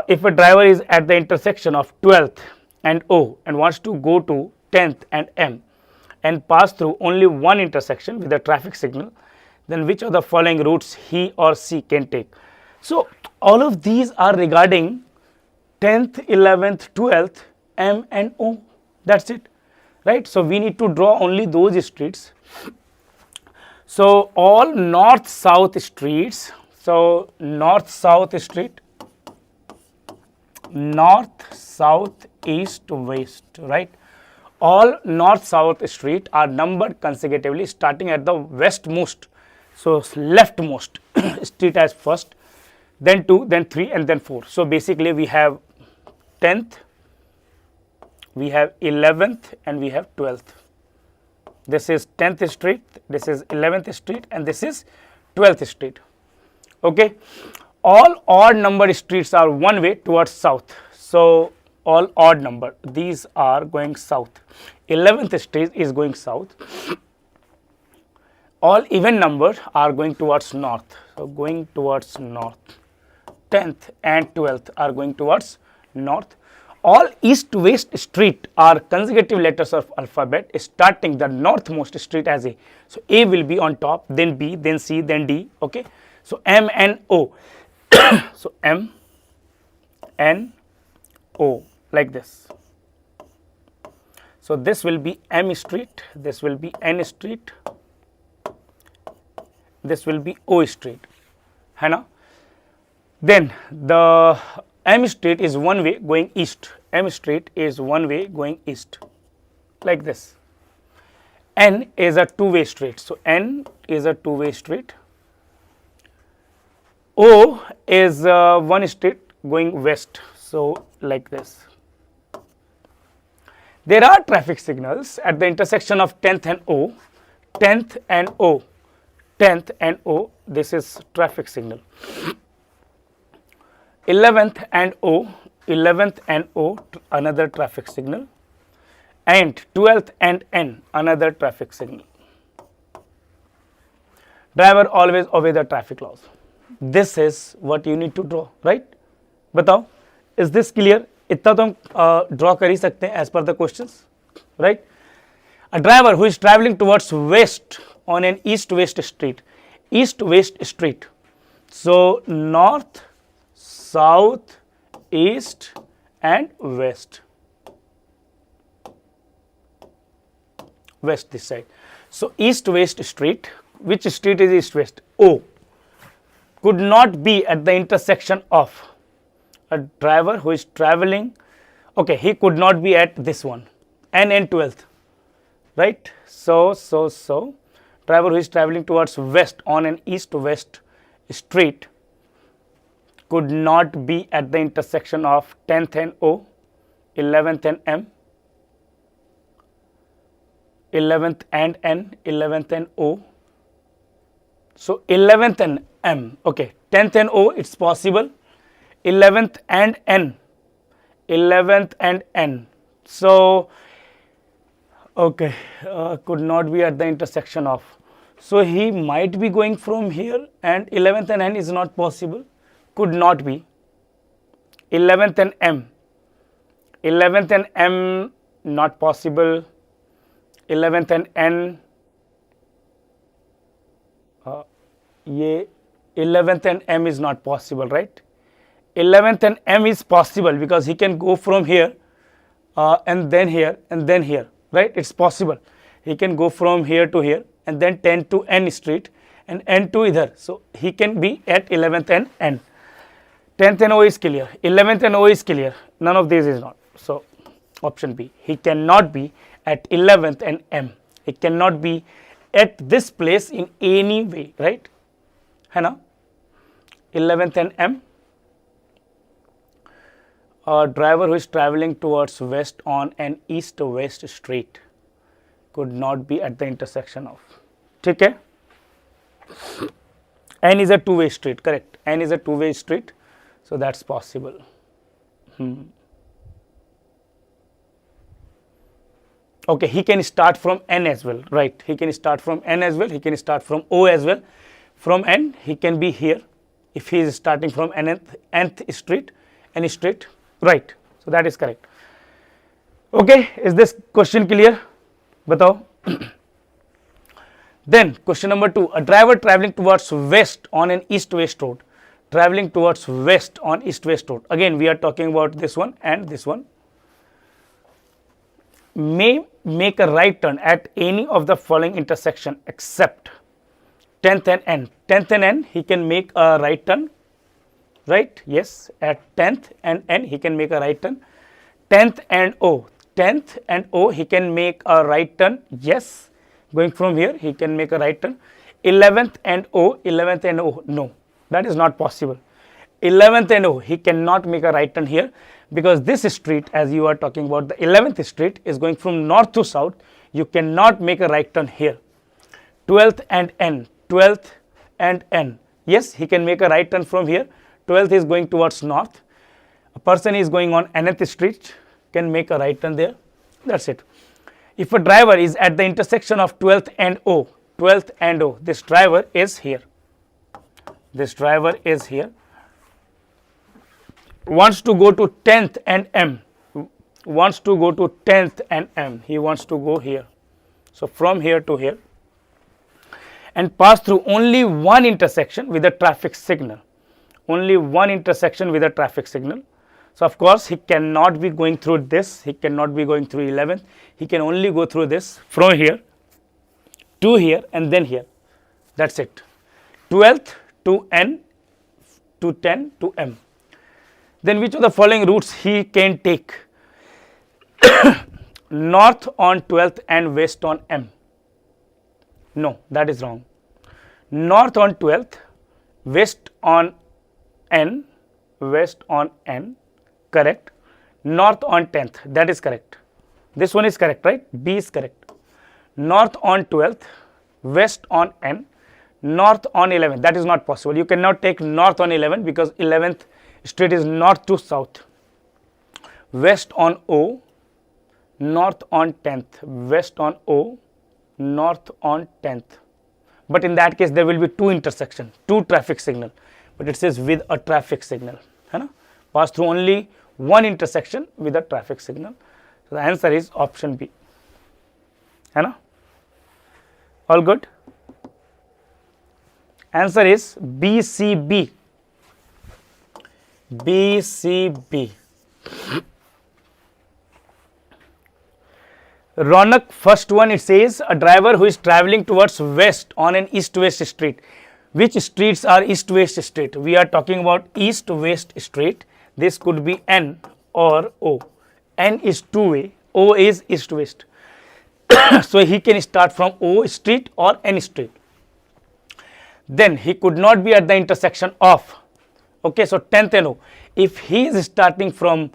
If a driver is at the intersection of 12th and O and wants to go to 10th and M and pass through only one intersection with a traffic signal, then which of the following routes he or she can take? So, all of these are regarding 10th, 11th, 12th, M and O. That's it, right? So, we need to draw only those streets. So, all north-south streets. So, north-south street, north, south, east, west, right? All north-south streets are numbered consecutively starting at the westmost, so leftmost street as first, then 2, then 3 and then 4. So, basically we have 10th, we have 11th and we have 12th. This is 10th street, this is 11th street and this is 12th street, okay. All odd numbered streets are one way towards south. So, all odd number, these are going south. 11th street is going south. All even numbers are going towards north. So, going towards north. 10th and 12th are going towards north. All east-west street are consecutive letters of alphabet starting the northmost street as A. So, A will be on top, then B, then C, then D, okay. So, M and O. So, M, N, O, like this. So, this will be M street, this will be N street, this will be O street, है ना? Then the M street is one way going east, M street is one way going east, like this. N is a two-way street, so N is a two-way street. O is one street going west, so like this. There are traffic signals at the intersection of 10th and O, 10th and O, 10th and O, this is traffic signal. 11th and O, 11th and O, another traffic signal, and 12th and N, another traffic signal. Driver always obey the traffic laws. This is what you need to draw, right? बताओ, is this clear? इतना तो हम draw कर ही सकते हैं as per the questions, right? A driver who is traveling towards west on an east-west street, east-west street. So, north, south, east and west. West this side. So, east-west street. Which street is east-west? O. Could not be at the intersection of a driver who is traveling. Okay, he could not be at this one, N and 12th, right? So, driver who is traveling towards west on an east-west street could not be at the intersection of 10th and O, 11th and M, 11th and N, 11th and O. So, 11th and M, okay, 10th and O, it's possible, 11th and N, 11th and N. So, Okay, could not be at the intersection of. So he might be going from here, and 11th and n is not possible. Could not be. 11th and m. 11th and m not possible. 11th and n. ये 11th and m is not possible, right? 11th and m is possible because he can go from here and then here and then here, right? It's possible. He can go from here to here and then 10 to n street and n to either. So he can be at 11th and n. 10th and o is clear. 11th and o is clear. None of these is not. So option B. He cannot be at 11th and m. He cannot be at this place in any way, right? है ना? 11th and m. A driver who is traveling towards west on an east-west street could not be at the intersection of. ठीक है? N is a two-way street, correct? N is a two-way street, so that's possible. Okay, he can start from N as well, right? He can start from N as well. He can start from O as well. From N, he can be here if he is starting from nth street, any street, right? So that is correct. Okay, is this question clear? Batao. Then question number 2, a driver traveling towards west on an east-west road. Traveling towards west on east-west road. Again, we are talking about this one and this one. May make a right turn at any of the following intersection except 10th and n. 10th and n, he can make a right turn, right? Yes, at 10th and n, he can make a right turn. 10th and o. 10th and o, he can make a right turn. Yes, going from here, he can make a right turn. 11th and o. 11th and o, no, that is not possible. 11th and o, he cannot make a right turn here because this street, as you are talking about, the 11th street is going from north to south. You cannot make a right turn here. 12th and n. 12th and n. Yes, he can make a right turn from here. 12th is going towards north. A person is going on nth street, can make a right turn there. That's it. If a driver is at the intersection of 12th and O, 12th and O, this driver is here. This driver is here. Wants to go to 10th and M. Wants to go to 10th and M. He wants to go here. So from here to here. And pass through only one intersection with a traffic signal. Only one intersection with a traffic signal. So of course, he cannot be going through this. He cannot be going through 11th. He can only go through this from here to here and then here. That's it. 12th to N to 10 to M. Then which of the following routes he can take? North on 12th and west on M. No, that is wrong. North on 12th, west on N, west on N, correct. North on 10th, that is correct. This one is correct, right? B is correct. North on 12th, west on N, north on 11th, that is not possible. You cannot take north on 11th because 11th street is north to south. West on O, north on 10th, west on O, north on 10th. But in that case, there will be two intersections, two traffic signal. But it says with a traffic signal. है ना? Pass through only one intersection with a traffic signal. So the answer is option B. है ना? All good? Answer is BCB. BCB. Ronak, first one, it says a driver who is traveling towards west on an east-west street. Which streets are east-west street? We are talking about east-west street. This could be N or O. N is two-way, O is east-west. So he can start from O street or N street. Then he could not be at the intersection of. Okay, so 10th and O. If he is starting from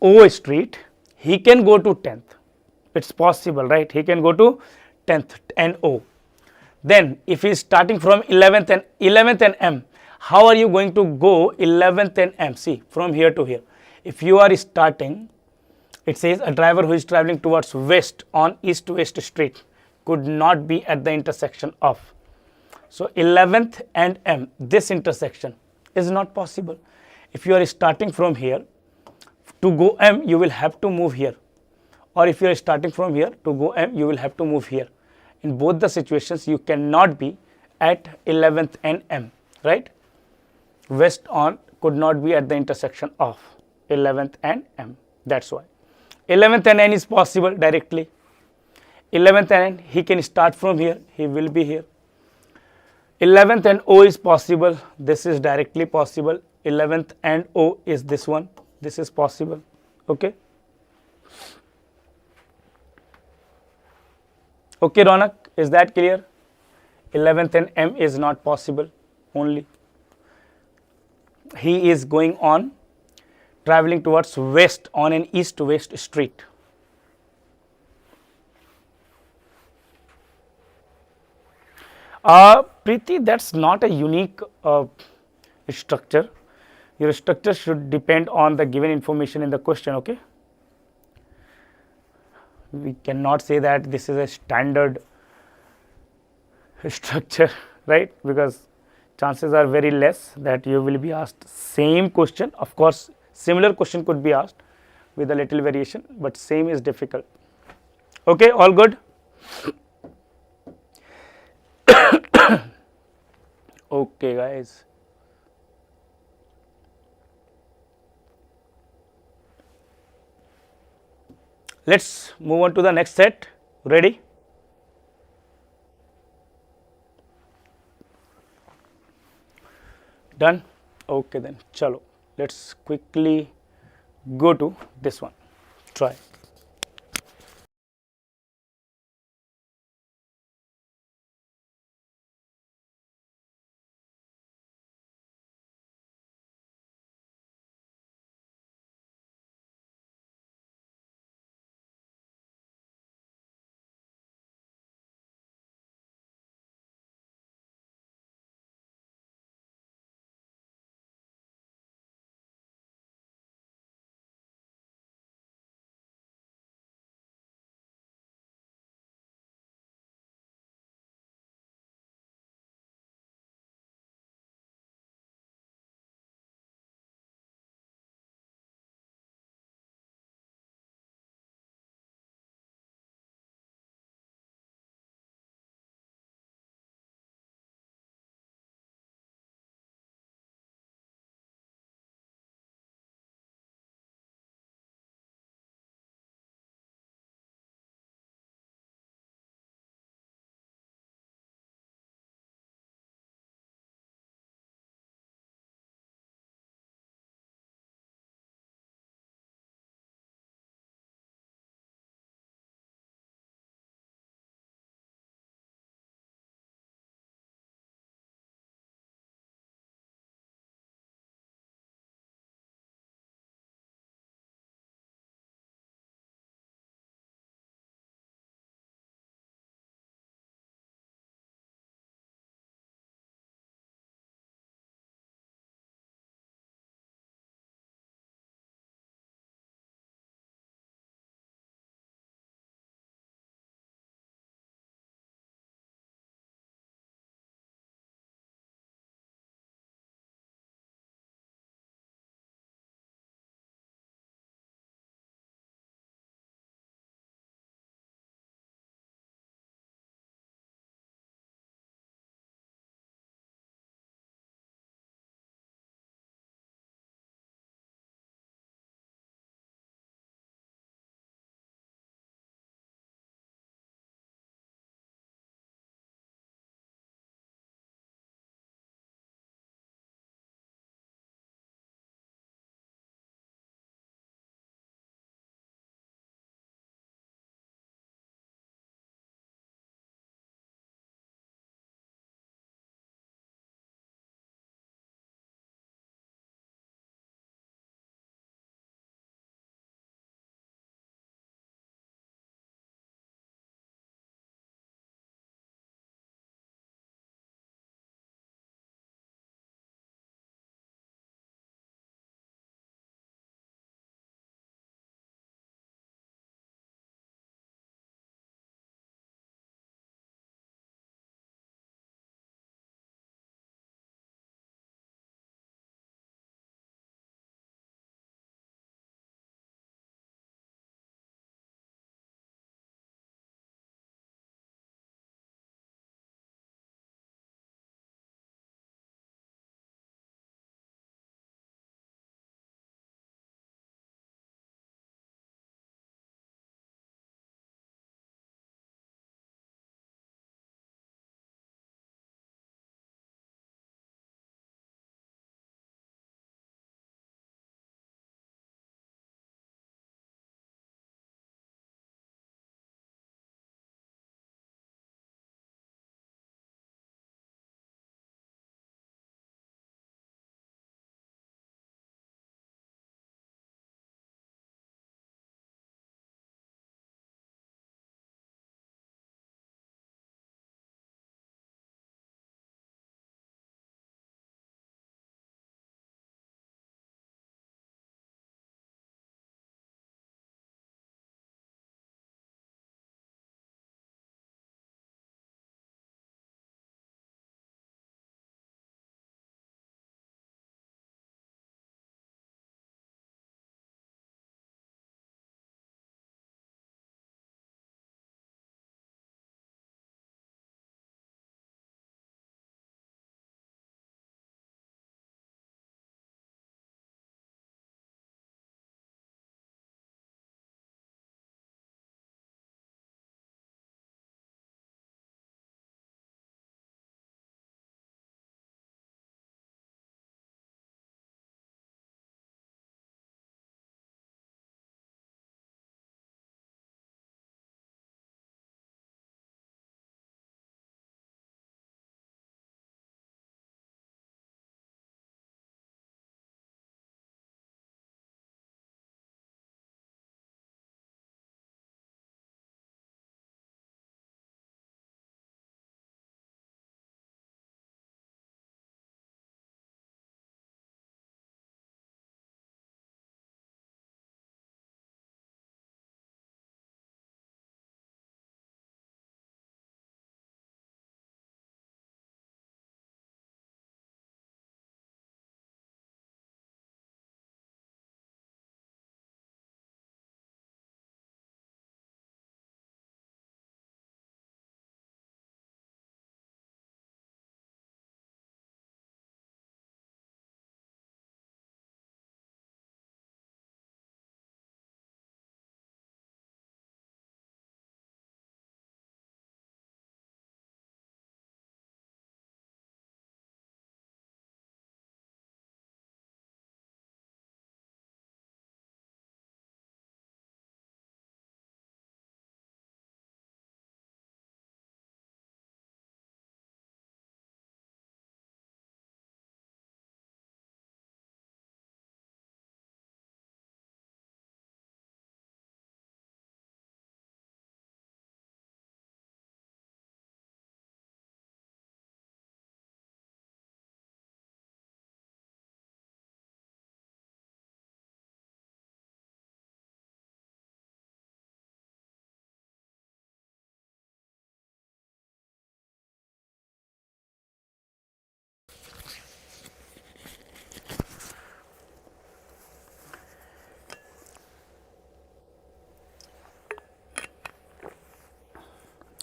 O street, he can go to 10th. It's possible, right? He can go to 10th and O. Then if he is starting from 11th and M, how are you going to go 11th and M? See, from here to here. If you are starting It says a driver who is traveling towards west on east to west street could not be at the intersection of. So 11th and M, this intersection is not possible. If you are starting from here to go M, you will have to move here, or if you are starting from here to go M, you will have to move here. In both the situations, you cannot be at 11th and M, right? West on could not be at the intersection of 11th and M. That's why 11th and N is possible directly. 11th and N, he can start from here, he will be here. 11th and O is possible, this is directly possible. 11th and O is this one, this is possible. Okay. Okay, Ronak, is that clear? 11th and M is not possible only. He is going on, traveling towards west on an east to west street. Preeti, that's not a unique structure. Your structure should depend on the given information in the question, okay? We cannot say that this is a standard structure, right? Because chances are very less that you will be asked same question. Of course, similar question could be asked with a little variation, but same is difficult. Okay, all good? Okay, guys. Let's move on to the next set. Ready? Done? Okay then, chalo. Let's quickly go to this one. Try.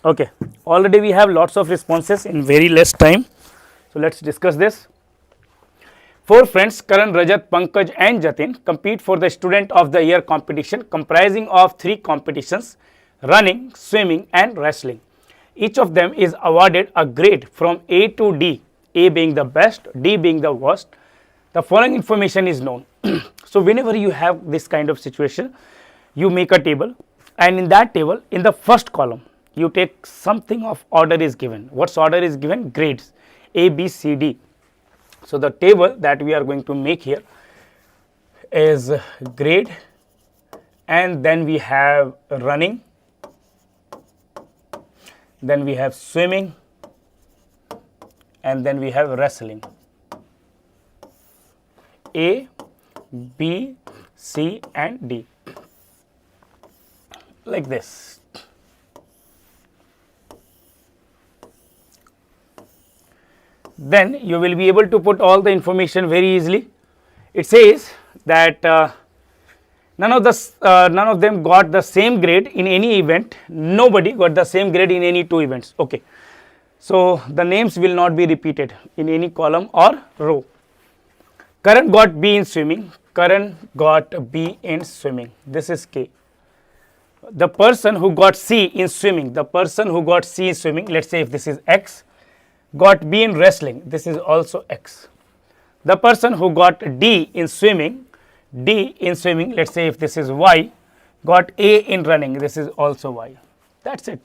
Okay, already we have lots of responses in very less time. So let's discuss this. Four friends, Karan, Rajat, Pankaj and Jatin, compete for the Student of the Year competition comprising of 3 competitions: running, swimming and wrestling. Each of them is awarded a grade from A to D, A being the best, D being the worst. The following information is known. So whenever you have this kind of situation, you make a table, and in that table, in the first column, you take something of order is given. What's order is given? Grades A, B, C, D. So the table that we are going to make here is grade, and then we have running, then we have swimming, and then we have wrestling. A, B, C and D, like this. Then you will be able to put all the information very easily. It says that none of them got the same grade in any event. Nobody got the same grade in any 2 events. Okay, so the names will not be repeated in any column or row. Karan got B in swimming. Karan got B in swimming. This is K. The person who got C in swimming, let's say if this is X, got B in wrestling, this is also X. The person who got D in swimming, let's say if this is Y, got A in running, this is also Y. That's it.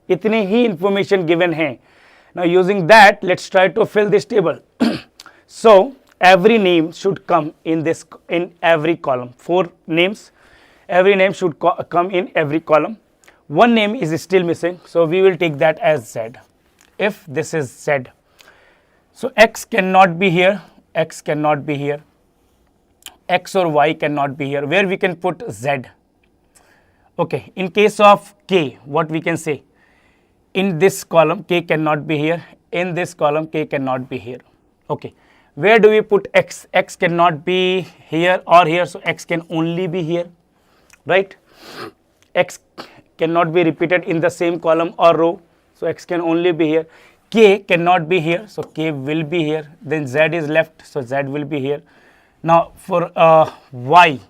इतने ही information given हैं. Now using that, let's try to fill this table. So every name should come in every column. 4 names. Every name should come in every column. One name is still missing, so we will take that as Z. If this is Z, so X cannot be here, X cannot be here, X or Y cannot be here. Where we can put Z? Okay, in case of K, what we can say? In this column, K cannot be here. In this column, K cannot be here. Okay, where do we put X? X cannot be here or here, so X can only be here, right? X cannot be repeated in the same column or row, so X can only be here. K cannot be here, so K will be here. Then Z is left, so Z will be here. Now for Y,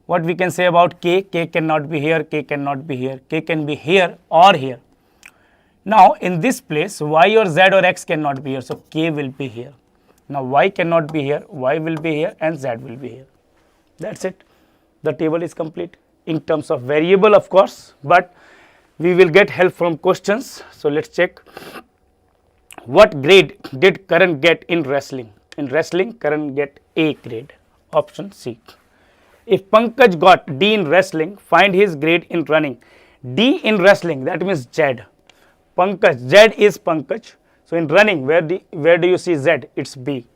what we can say about K? K cannot be here, K cannot be here, K can be here or here. Now in this place, Y or Z or X cannot be here, so K will be here. Now Y cannot be here, Y will be here and Z will be here. That's it. The table is complete in terms of variable, of course, but we will get help from questions. So let's check. What grade did Karan get in wrestling? In wrestling, Karan get A grade. Option C. If Pankaj got D in wrestling, find his grade in running. D in wrestling, that means Z. Pankaj, Z is Pankaj. So in running, where do you see Z? It's B.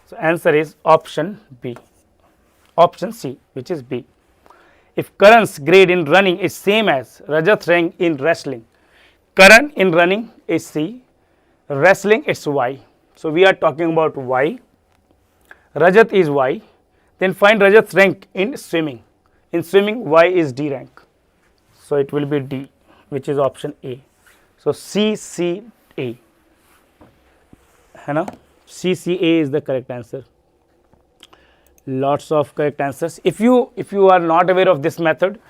So answer is option B. Option C, which is B. If Karan's grade in running is same as Rajat's rank in wrestling, Karan in running is C, wrestling it's Y. So we are talking about Y. Rajat is Y. Then find Rajat's rank in swimming. In swimming, Y is D rank. So it will be D, which is option A. So C, C, A. है ना? C, C, A is the correct answer. Lots of correct answers. If you are not aware of this method,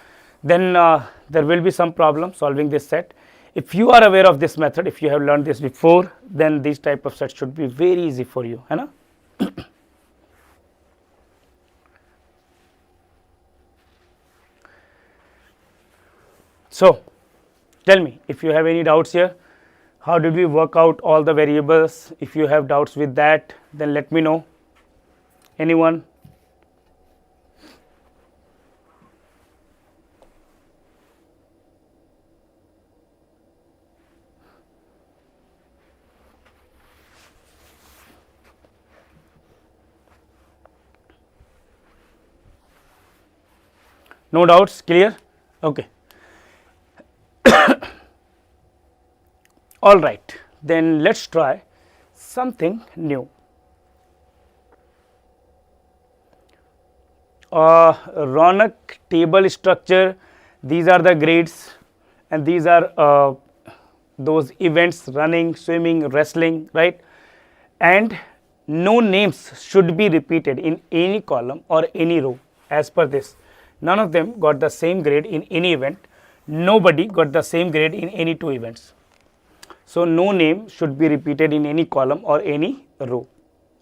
then there will be some problem solving this set. If you are aware of this method, if you have learned this before, then these type of sets should be very easy for you, है ना? So tell me if you have any doubts here. How did we work out all the variables? If you have doubts with that, then let me know. Anyone? No doubts, clear? Okay. All right, then let's try something new. Ronak table structure, these are the grades and these are those events, running, swimming, wrestling, right? And no names should be repeated in any column or any row as per this. None of them got the same grade in any event. Nobody got the same grade in any two events. So no name should be repeated in any column or any row.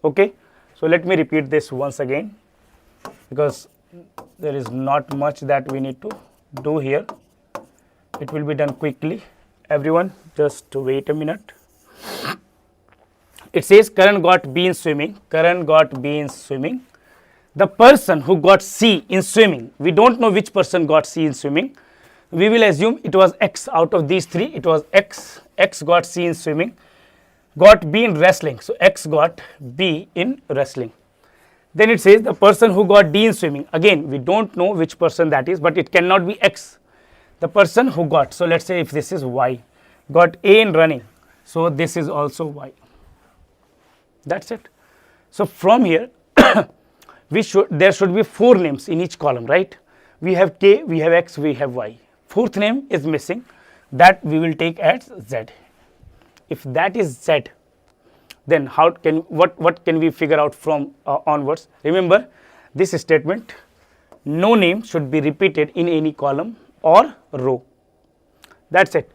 Okay. So let me repeat this once again, because there is not much that we need to do here. It will be done quickly. Everyone, just wait a minute. It says Karan got B in swimming. Karan got B in swimming. The person who got C in swimming, we don't know which person got C in swimming. We will assume it was X. Out of these three, it was X. X got C in swimming, got B in wrestling. So X got B in wrestling. Then it says the person who got D in swimming. Again, we don't know which person that is, but it cannot be X. The person who got, so let's say if this is Y, got A in running. So this is also Y. That's it. So from here, there should be 4 names in each column, right? We have K, we have X, we have Y. 4th name is missing, that we will take as Z. If that is Z, then what can we figure out from onwards? Remember this statement, no name should be repeated in any column or row. That's it.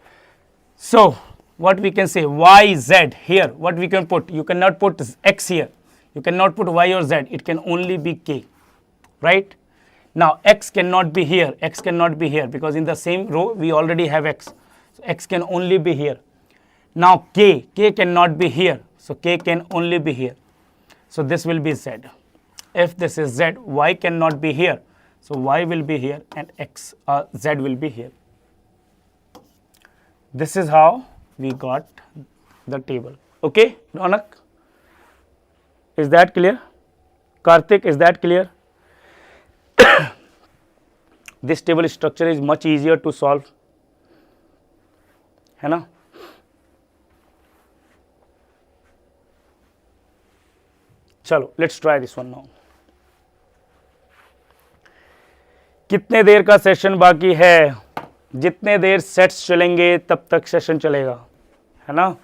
So what we can say, Y, Z here, what we can put? You cannot put X here, you cannot put Y or Z, it can only be K, right? Now X cannot be here, X cannot be here, because in the same row we already have X. So X can only be here. Now K cannot be here, so K can only be here. So this will be Z. If this is Z, Y cannot be here, so Y will be here and Z will be here. This is how we got the table. Okay, Ronak? Is that clear? Karthik, is that clear? This table structure is much easier to solve, है ना? चलो, let's try this one now. कितने देर का session बाकी है? जितने देर sets चलेंगे तब तक सेशन चलेगा, है ना?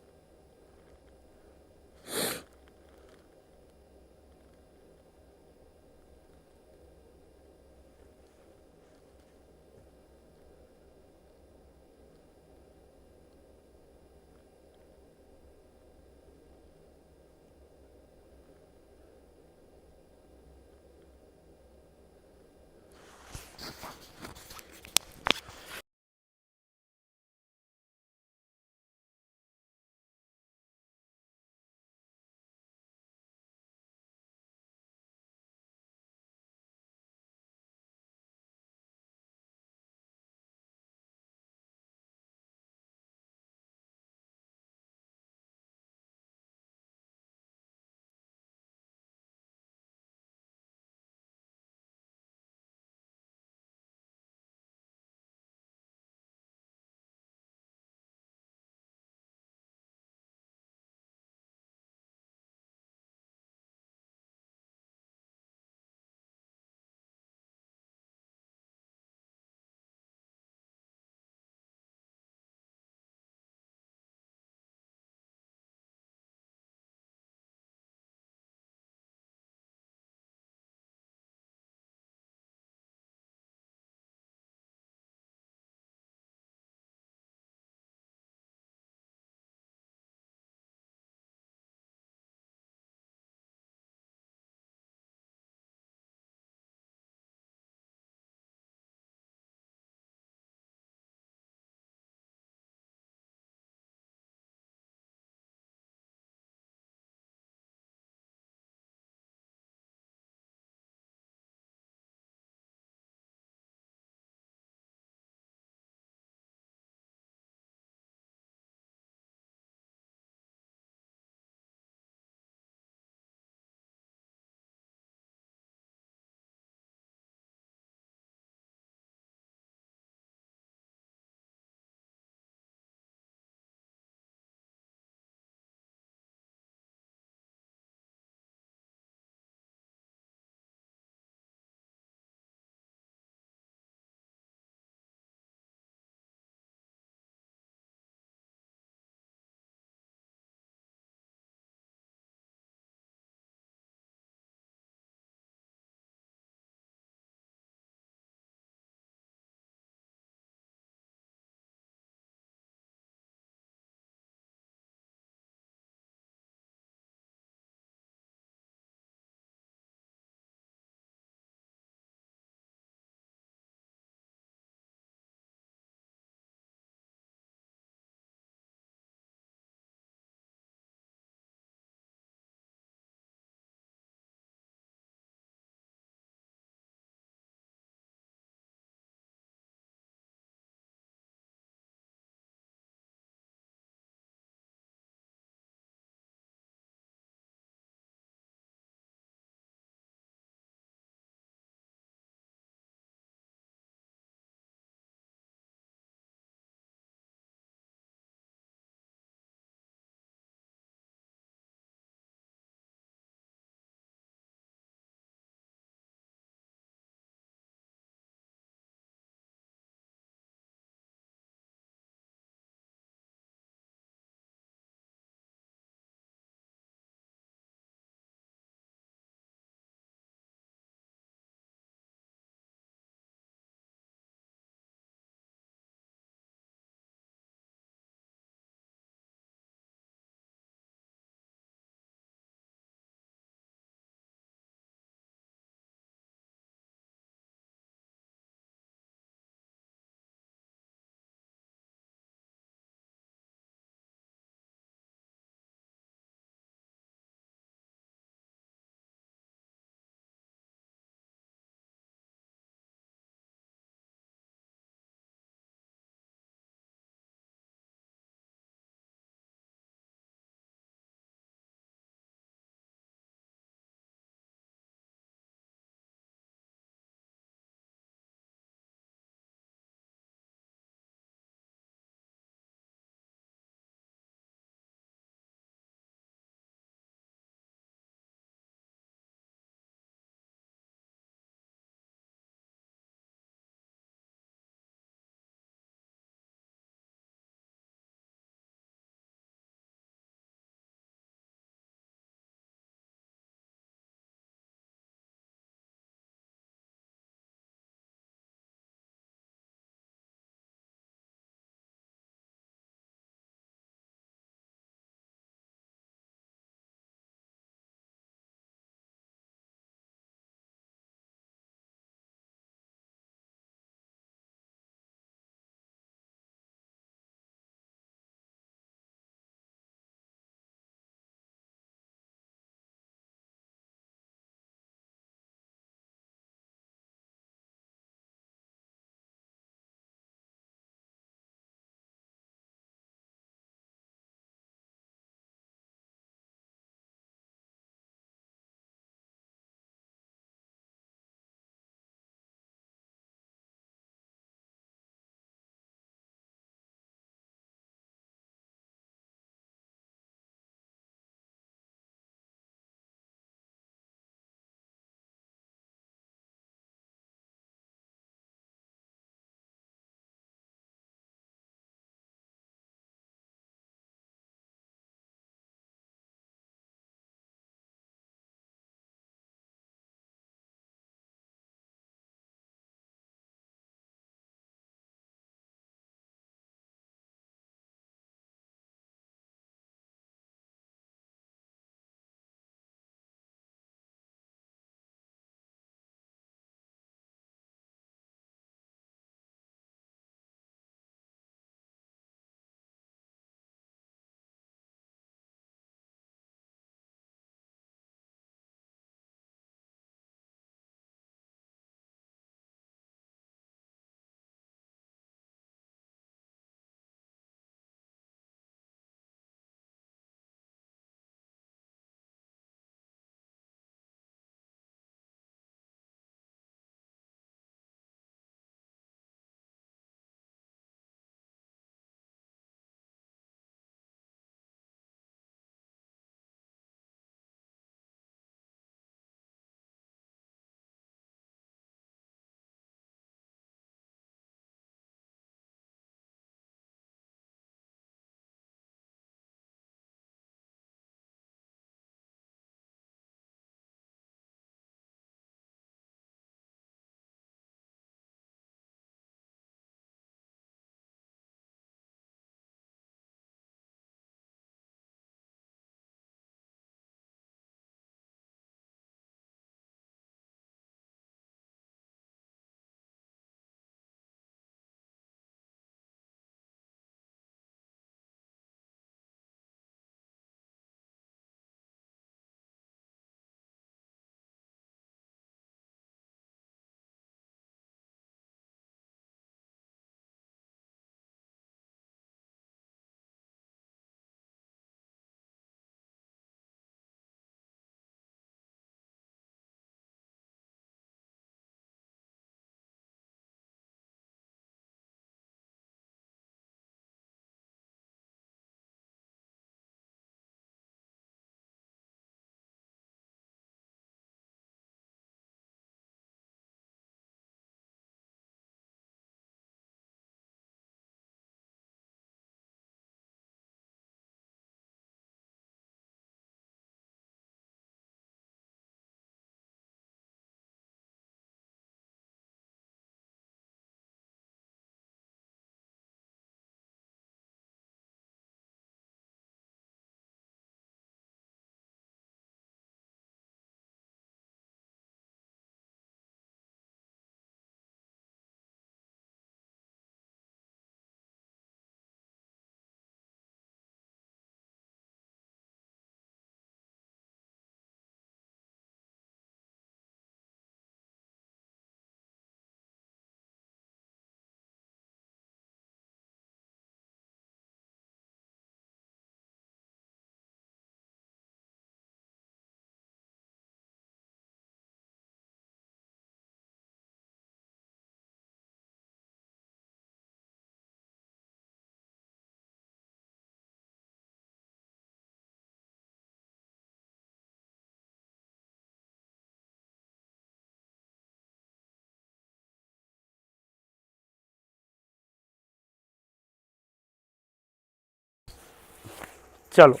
Chalo.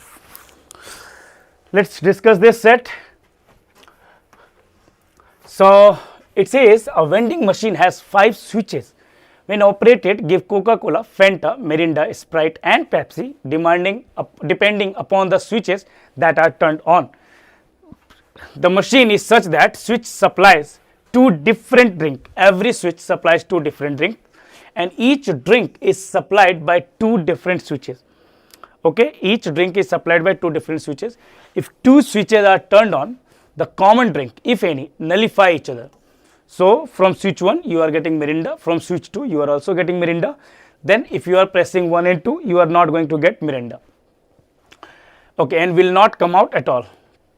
Let's discuss this set. So it says a vending machine has 5 switches. When operated, give Coca-Cola, Fanta, Mirinda, Sprite and Pepsi depending upon the switches that are turned on. The machine is such that switch supplies 2 different drinks. Every switch supplies 2 different drinks and each drink is supplied by 2 different switches. Okay, each drink is supplied by 2 different switches. If 2 switches are turned on, the common drink, if any, nullify each other. So from switch 1 you are getting Mirinda, from switch 2 you are also getting Mirinda. Then if you are pressing 1 and 2, you are not going to get Mirinda. Okay, and will not come out at all.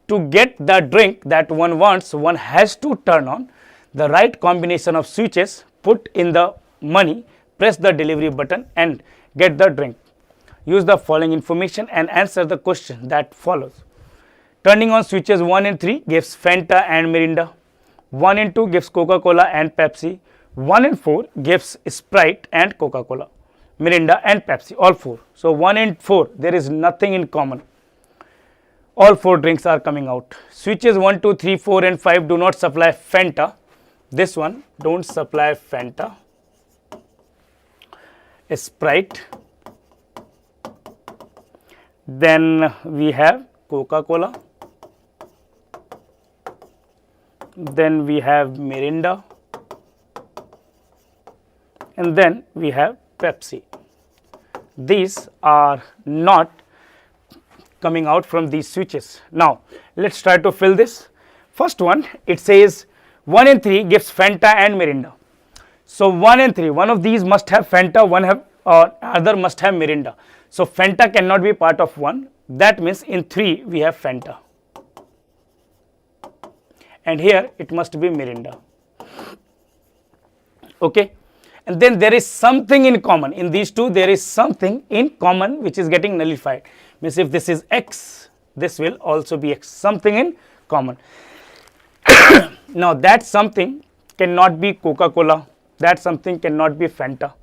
To get the drink that one wants, one has to turn on the right combination of switches, put in the money, press the delivery button and get the drink. Use the following information and answer the question that follows. Turning on switches 1 and 3 gives Fanta and Mirinda. 1 and 2 gives Coca-Cola and Pepsi. 1 and 4 gives Sprite and Coca-Cola, Mirinda and Pepsi, all 4. So 1 and 4, there is nothing in common. All 4 drinks are coming out. Switches 1, 2, 3, 4 and 5 do not supply Fanta. This one don't supply Fanta. Sprite. Then we have Coca-Cola. Then we have Mirinda and then we have Pepsi. These are not coming out from these switches. Now let's try to fill this. First one, it says 1 and 3 gives Fanta and Mirinda. So 1 and 3, one of these must have Fanta, other must have Mirinda. So Fanta cannot be part of 1. That means in 3 we have Fanta. And here it must be Mirinda. Okay, and then there is something in common in these 2. There is something in common which is getting nullified. Means if this is X, this will also be X. Something in common. Now that something cannot be Coca-Cola. That something cannot be Fanta.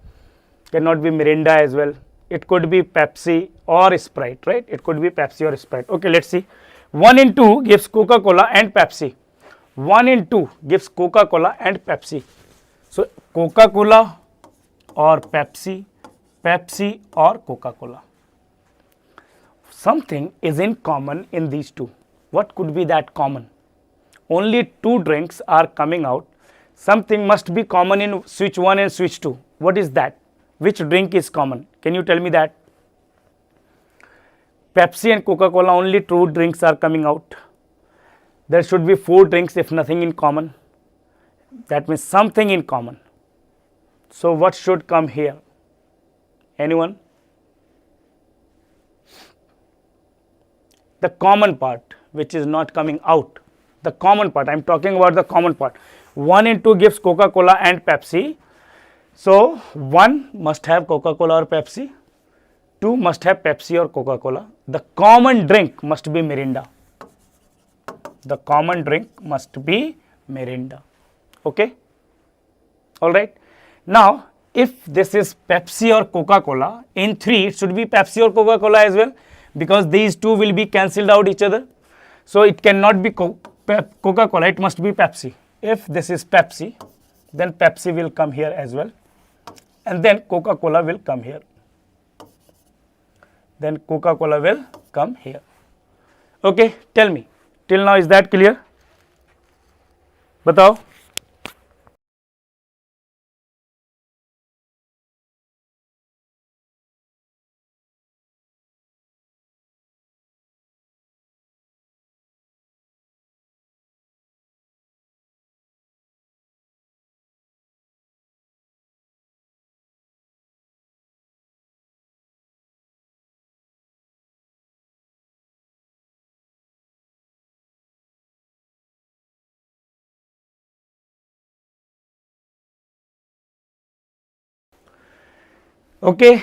Cannot be Mirinda as well. It could be Pepsi or Sprite, right? It could be Pepsi or Sprite. Okay, let's see. 1 and 2 gives Coca-Cola and Pepsi. 1 and 2 gives Coca-Cola and Pepsi. So Coca-Cola or Pepsi, Pepsi or Coca-Cola. Something is in common in these 2. What could be that common? Only 2 drinks are coming out. Something must be common in switch 1 and switch 2. What is that? Which drink is common? Can you tell me that? Pepsi and Coca-Cola, only 2 drinks are coming out. There should be 4 drinks if nothing in common. That means something in common. So what should come here? Anyone? The common part which is not coming out. The common part, I am talking about the common part. 1 and 2 gives Coca-Cola and Pepsi. So 1 must have Coca-Cola or Pepsi. 2 must have Pepsi or Coca-Cola. The common drink must be Mirinda. The common drink must be Mirinda. Okay, all right. Now if this is Pepsi or Coca-Cola, in 3 it should be Pepsi or Coca-Cola as well, because these 2 will be cancelled out each other. So it cannot be Coca-Cola, it must be Pepsi. If this is Pepsi, then Pepsi will come here as well, and then Coca-Cola will come here. Then Coca-Cola will come here. Okay, tell me. Till now, is that clear? Batao. Okay,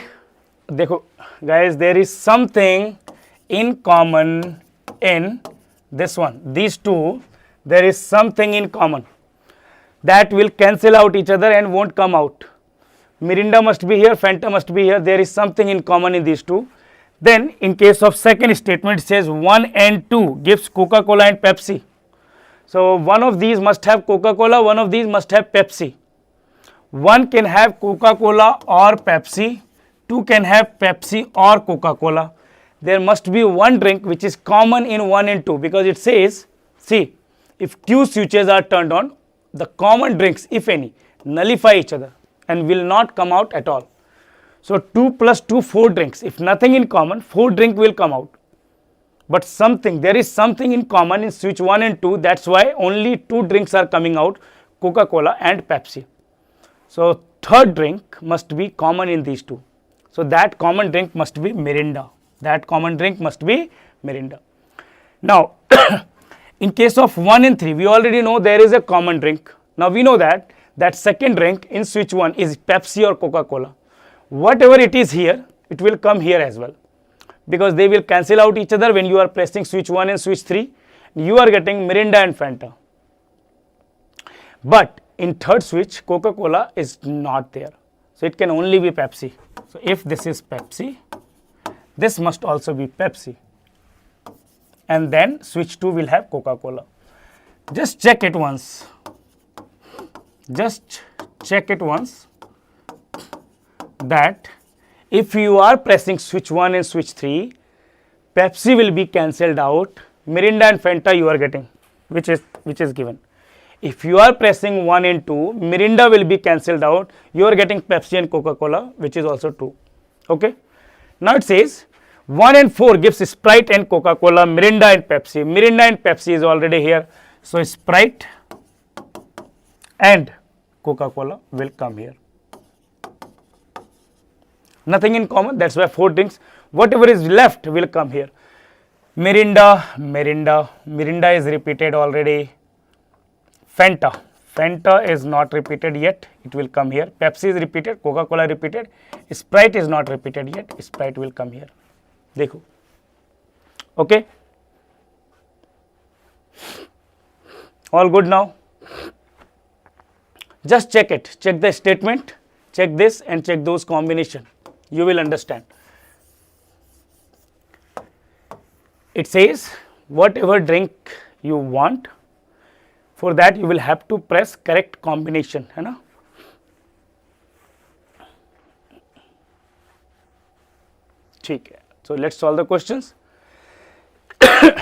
देखो guys, there is something in common in this one. These 2, there is something in common that will cancel out each other and won't come out. Mirinda must be here, Fanta must be here. There is something in common in these 2. Then in case of second statement, it says 1 and 2 gives Coca-Cola and Pepsi. So one of these must have Coca-Cola, one of these must have Pepsi. One can have Coca-Cola or Pepsi, two can have Pepsi or Coca-Cola. There must be one drink which is common in 1 and 2, because it says, see, if Q switches are turned on, the common drinks, if any, nullify each other and will not come out at all. So 2 plus 2, 4 drinks. If nothing in common, 4 drink will come out. But something, there is something in common in switch 1 and 2. That's why only 2 drinks are coming out, Coca-Cola and Pepsi. So third drink must be common in these two. So that common drink must be Mirinda. That common drink must be Mirinda. Now, in case of 1 and 3, we already know there is a common drink. Now we know that second drink in switch 1 is Pepsi or Coca-Cola. Whatever it is here, it will come here as well, because they will cancel out each other when you are pressing switch 1 and switch 3. You are getting Mirinda and Fanta. But in third switch, Coca-Cola is not there. So it can only be Pepsi. So if this is Pepsi, this must also be Pepsi. And then switch 2 will have Coca-Cola. Just check it once. Just check it once that if you are pressing switch 1 and switch 3, Pepsi will be cancelled out, Mirinda and Fanta you are getting, which is given. If you are pressing 1 and 2, Mirinda will be cancelled out, you are getting Pepsi and Coca-Cola, which is also true. Okay. Now it says 1 and 4 gives Sprite and Coca-Cola, Mirinda and Pepsi. Mirinda and Pepsi is already here. So Sprite and Coca-Cola will come here. Nothing in common, that's why 4 drinks. Whatever is left will come here. Mirinda is repeated already. Fanta is not repeated yet, it will come here. Pepsi is repeated, Coca-Cola repeated. Sprite is not repeated yet, Sprite will come here. Dekho. Okay. All good now? Just check it, check the statement, check this and check those combination. You will understand. It says whatever drink you want, for that you will have to press correct combination, है ना? ठीक है. So let's solve the questions.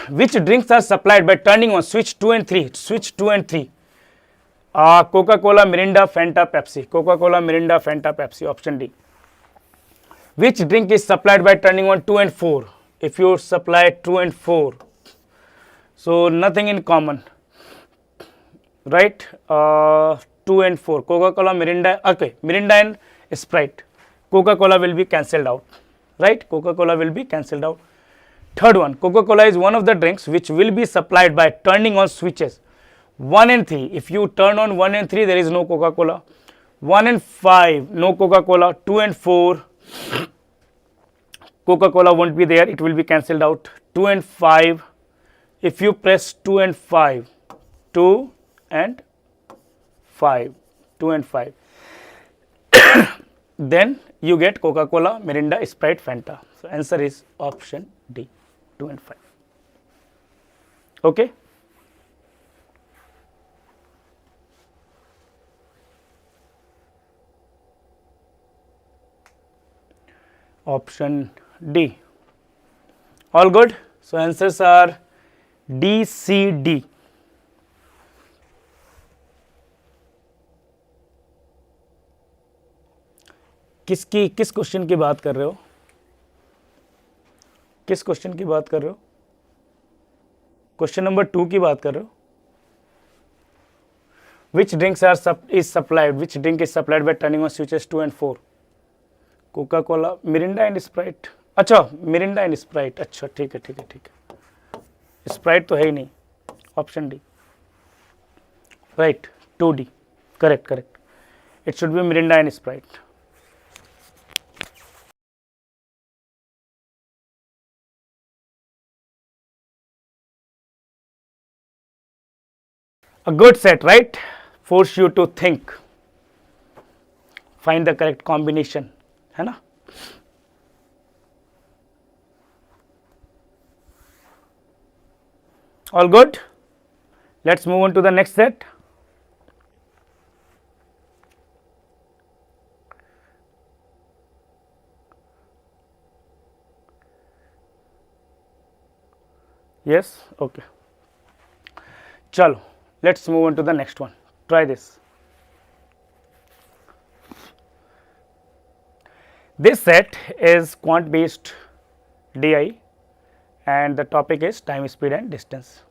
Which drinks are supplied by turning on switch 2 and 3? Switch 2 and 3. Coca-Cola, Mirinda, Fanta, Pepsi. Coca-Cola, Mirinda, Fanta, Pepsi. Option D. Which drink is supplied by turning on 2 and 4? If you supply 2 and 4, so nothing in common, right? 2 and 4, Coca-Cola, Mirinda, okay, Mirinda and Sprite. Coca-Cola will be cancelled out, right? Coca-Cola will be cancelled out. Third one, Coca-Cola is one of the drinks which will be supplied by turning on switches 1 and 3. If you turn on 1 and 3, there is no Coca-Cola. 1 and 5, no Coca-Cola. 2 and 4, Coca-Cola won't be there, it will be cancelled out. 2 and 5, if you press 2 and 5, 2 and 5, 2 and 5, then you get Coca-Cola, Mirinda, Sprite, Fanta. So answer is option D, 2 and 5. Okay. Option D. All good? So answers are D, C, D. किस question की बात कर रहे हो? किस question की बात कर रहे हो? क्वेश्चन नंबर 2 की बात कर रहे हो? Which drinks is supplied? Which drink is supplied by turning on switches 2 and 4? Coca-Cola, Mirinda and Sprite. अच्छा, Mirinda and Sprite. अच्छा, ठीक है. Sprite तो है ही नहीं. Option D. Right, 2D. Correct. It should be Mirinda and Sprite. A good set, right? Force you to think. Find the correct combination. है ना? All good? Let's move on to the next set. Yes, okay. Chalo, let's move on to the next one. Try this. This set is quant based DI and the topic is time, speed and distance.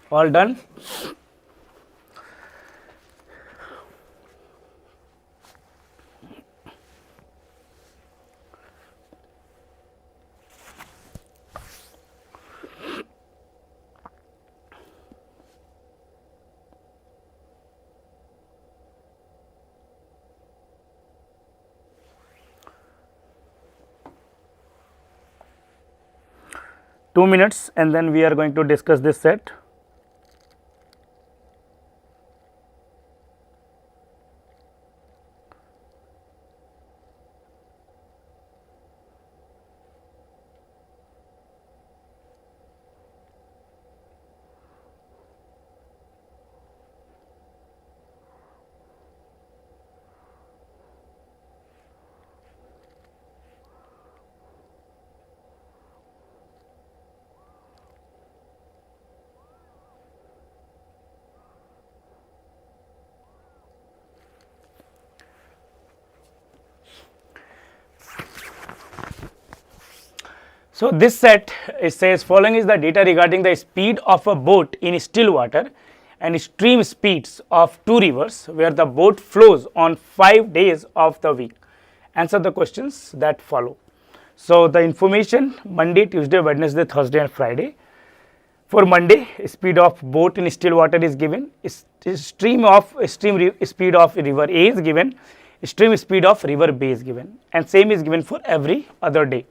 All done? Two minutes and then we are going to discuss this set. So, this set, it says following is the data regarding the speed of a boat in still water and stream speeds of two rivers where the boat flows on 5 days of the week. Answer the questions that follow. So, the information Monday, Tuesday, Wednesday, Thursday and Friday. For Monday, speed of boat in still water is given, stream speed of river A is given, stream speed of river B is given, and same is given for every other day.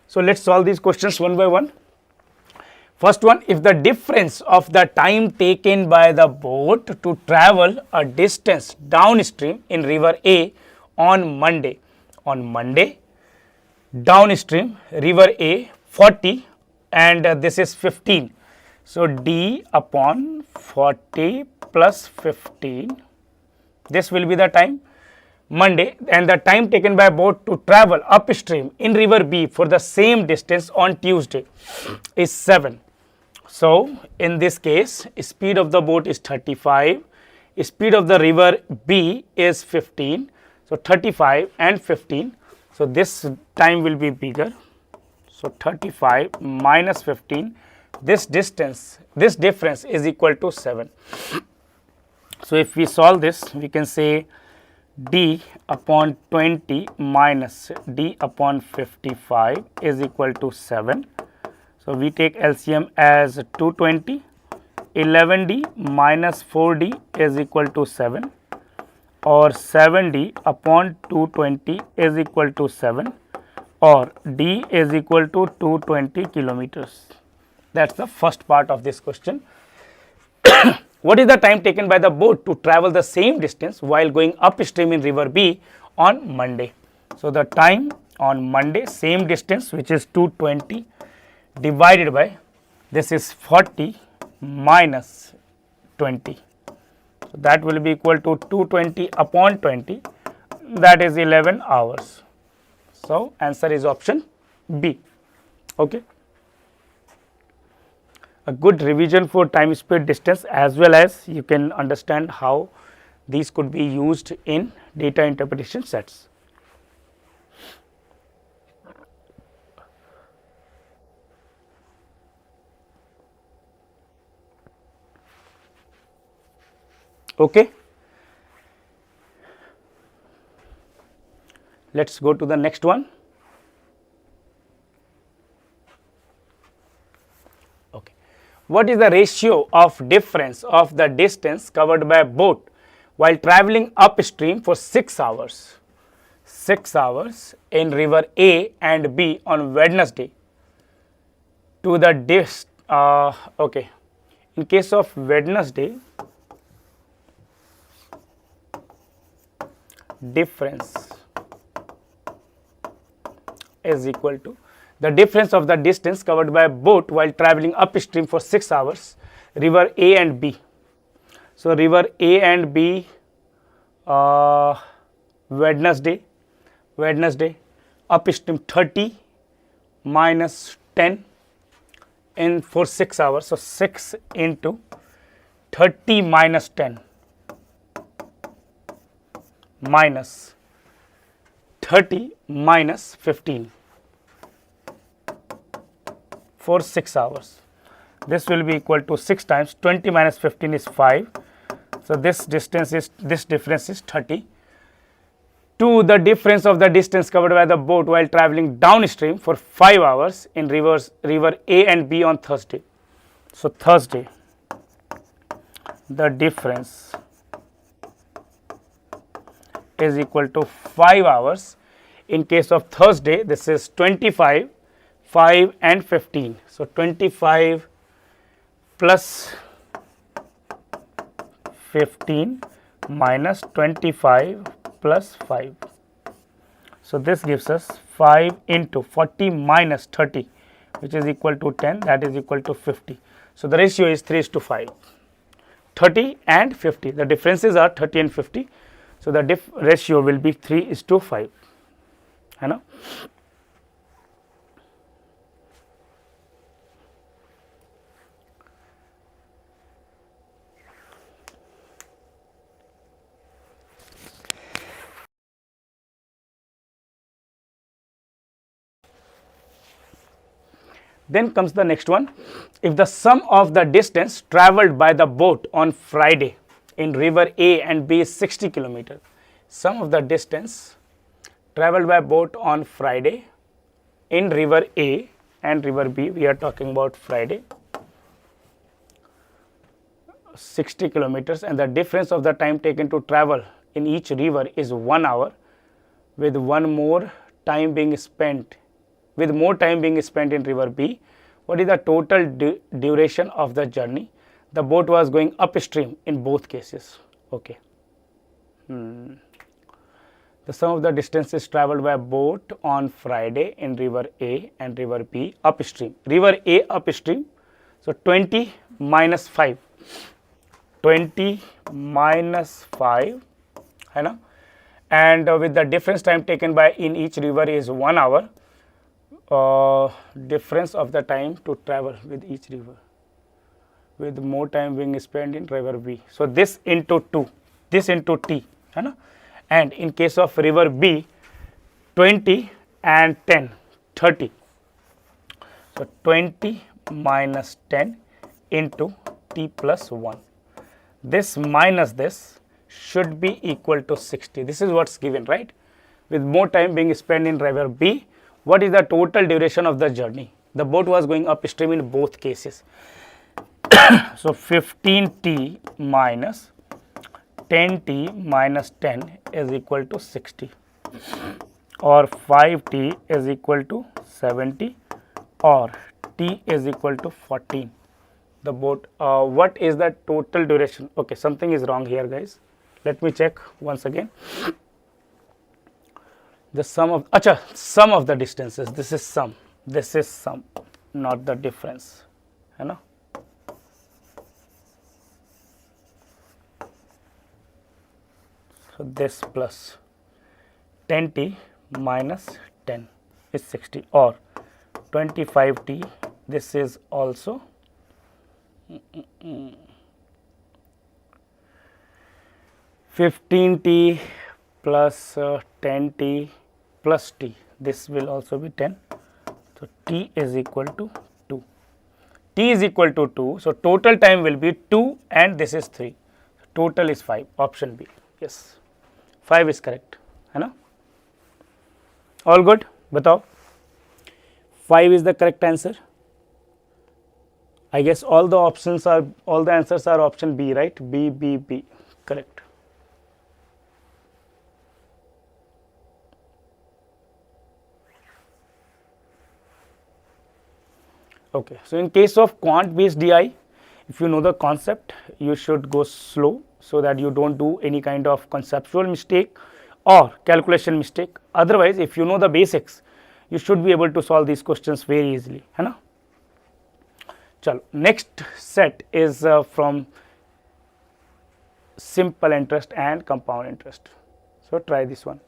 So, let us solve these questions one by one. First one, if the difference of the time taken by the boat to travel a distance downstream in river A on Monday, downstream river A 40 and this is 15. So, D upon 40 plus 15, this will be the time Monday, and the time taken by boat to travel upstream in river B for the same distance on Tuesday is 7. So, in this case, speed of the boat is 35, speed of the river B is 15. So, 35 and 15. So, this time will be bigger. So, 35 minus 15, this difference is equal to 7. So, if we solve this, we can say D upon 20 minus D upon 55 is equal to 7. So, we take LCM as 220, 11D minus 4D is equal to 7 or 7D upon 220 is equal to 7 or D is equal to 220 kilometers. That is the first part of this question. What is the time taken by the boat to travel the same distance while going upstream in river B on Monday? So, the time on Monday, same distance, which is 220 divided by, this is 40 minus 20. So, that will be equal to 220 upon 20, that is 11 hours. So, answer is option B. Okay. A good revision for time, speed, distance, as well as you can understand how these could be used in data interpretation sets. Okay. Let us go to the next one. What is the ratio of difference of the distance covered by a boat while traveling upstream for 6 hours? 6 hours in river A and B on Wednesday to the okay. In case of Wednesday, difference is equal to the difference of the distance covered by a boat while traveling upstream for 6 hours, river A and B. So, river A and B Wednesday upstream 30 minus 10 in for 6 hours. So, 6 into 30 minus 10 minus 30 minus 15 for 6 hours. this will be equal to 6 times 20 minus 15 is 5. So this difference is 30. To the difference of the distance covered by the boat while traveling downstream for 5 hours in river A and B on Thursday. So Thursday, the difference is equal to 5 hours. In case of Thursday, this is 25, 5 and 15. So 25 plus 15 minus 25 plus 5. So this gives us 5 into 40 minus 30, which is equal to 10, that is equal to 50. So the ratio is 3:5. 30 and 50. The differences are 30 and 50. So the ratio will be 3:5. है ना? Then comes the next one. If the sum of the distance traveled by the boat on Friday in river A and B is 60 kilometers, sum of the distance traveled by boat on Friday in river A and river B, we are talking about Friday, 60 kilometers, and the difference of the time taken to travel in each river is 1 hour, with more time being spent in river B. What is the total duration of the journey? The boat was going upstream in both cases. Okay. The sum of the distances traveled by boat on Friday in river A and river B upstream. River A upstream. So 20 minus 5. 20 minus 5. है ना? And with the difference time taken by in each river is 1 hour. Difference of the time to travel with each river, with more time being spent in river B. So this into 2, this into T, है ना? And in case of river B, 20 and 10, 30. So 20 minus 10 into T plus 1. This minus this should be equal to 60. This is what's given, right? With more time being spent in river B, what is the total duration of the journey? The boat was going upstream in both cases. So 15T minus 10T minus 10 is equal to 60, or 5T is equal to 70, or T is equal to 14. The boat, what is the total duration? Okay, something is wrong here, guys. Let me check once again. The sum of the distances. This is sum, not the difference, है ना? So this plus 10T minus 10 is 60, or 25T. This is also 15T plus 10T plus T. This will also be 10. So T is equal to 2. T is equal to 2. So total time will be 2 and this is 3. Total is 5. Option B. Yes. 5 is correct. है ना? All good? बताओ. 5 is the correct answer. I guess all the answers are option B, right? B, B, B. Correct. Okay, so in case of quant based DI, if you know the concept, you should go slow so that you don't do any kind of conceptual mistake or calculation mistake. Otherwise, if you know the basics, you should be able to solve these questions very easily, है ना? चलो, next set is from simple interest and compound interest. So try this one.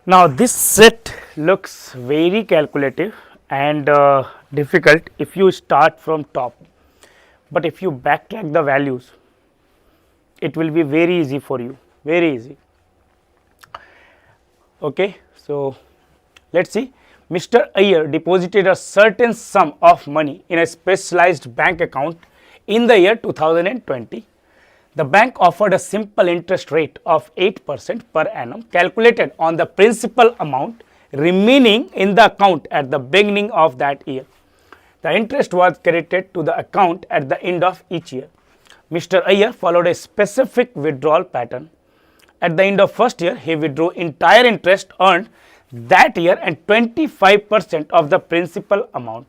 Now this set looks very calculative and difficult if you start from top, but if you backtrack the values, it will be very easy for you, very easy. Okay, so let's see. Mr. Iyer deposited a certain sum of money in a specialized bank account in the year 2020. The bank offered a simple interest rate of 8% per annum calculated on the principal amount remaining in the account at the beginning of that year. The interest was credited to the account at the end of each year. Mr. Iyer followed a specific withdrawal pattern. At the end of first year, he withdrew entire interest earned that year and 25% of the principal amount.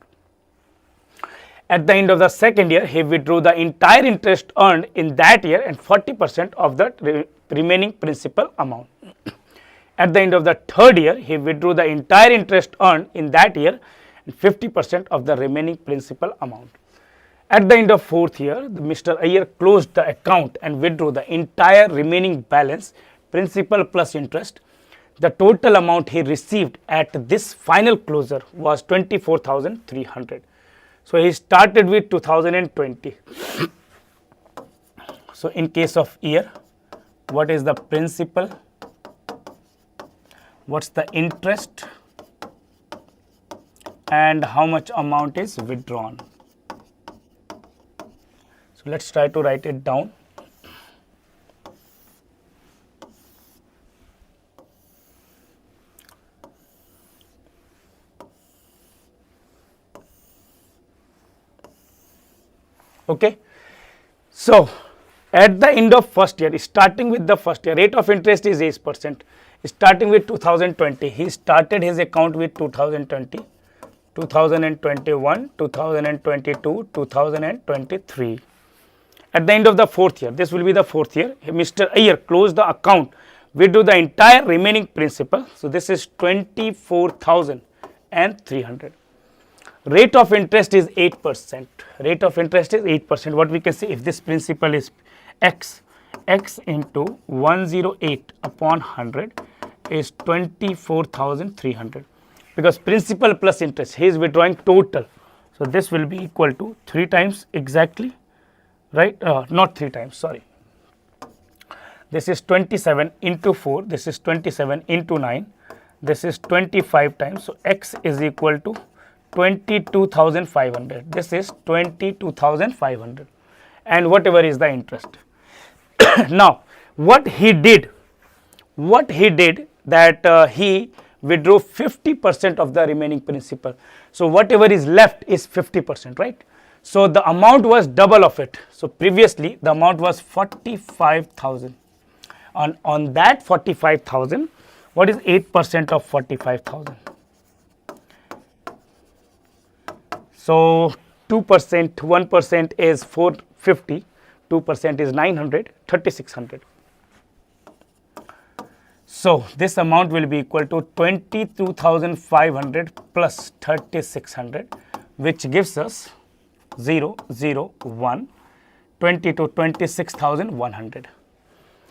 At the end of the second year, he withdrew the entire interest earned in that year and 40% of the remaining principal amount. At the end of the third year, he withdrew the entire interest earned in that year and 50% of the remaining principal amount. At the end of fourth year, Mr. Iyer closed the account and withdrew the entire remaining balance, principal plus interest. The total amount he received at this final closure was 24,300. So he started with 2020. So in case of year, what is the principal? What's the interest? And how much amount is withdrawn? So let's try to write it down. Okay. So at the end of first year, starting with the first year, rate of interest is 8%. Starting with 2020, he started his account with 2020, 2021, 2022, 2023. At the end of the fourth year, this will be the fourth year, Mr. Iyer closed the account, withdrew the entire remaining principal. So this is 24,300. Rate of interest is 8%. Rate of interest is 8%. What we can say, if this principal is x, x into 108 upon 100 is 24,300, because principal plus interest, he is withdrawing total. So this will be equal to 3 times exactly, right? Not 3 times, sorry. This is 27 into 4, this is 27 into 9, this is 25 times. So x is equal to 22,500. This is 22,500, and whatever is the interest. Now, what he did that he withdrew 50% of the remaining principal. So whatever is left is 50%, right? So the amount was double of it. So previously the amount was 45,000. On that 45,000, what is 8% of 45,000? So 2%, 1% is 450, 2% is 900, 3,600. So this amount will be equal to 22,500 plus 3,600, which gives us 0, 0, 1, 22, 26,100.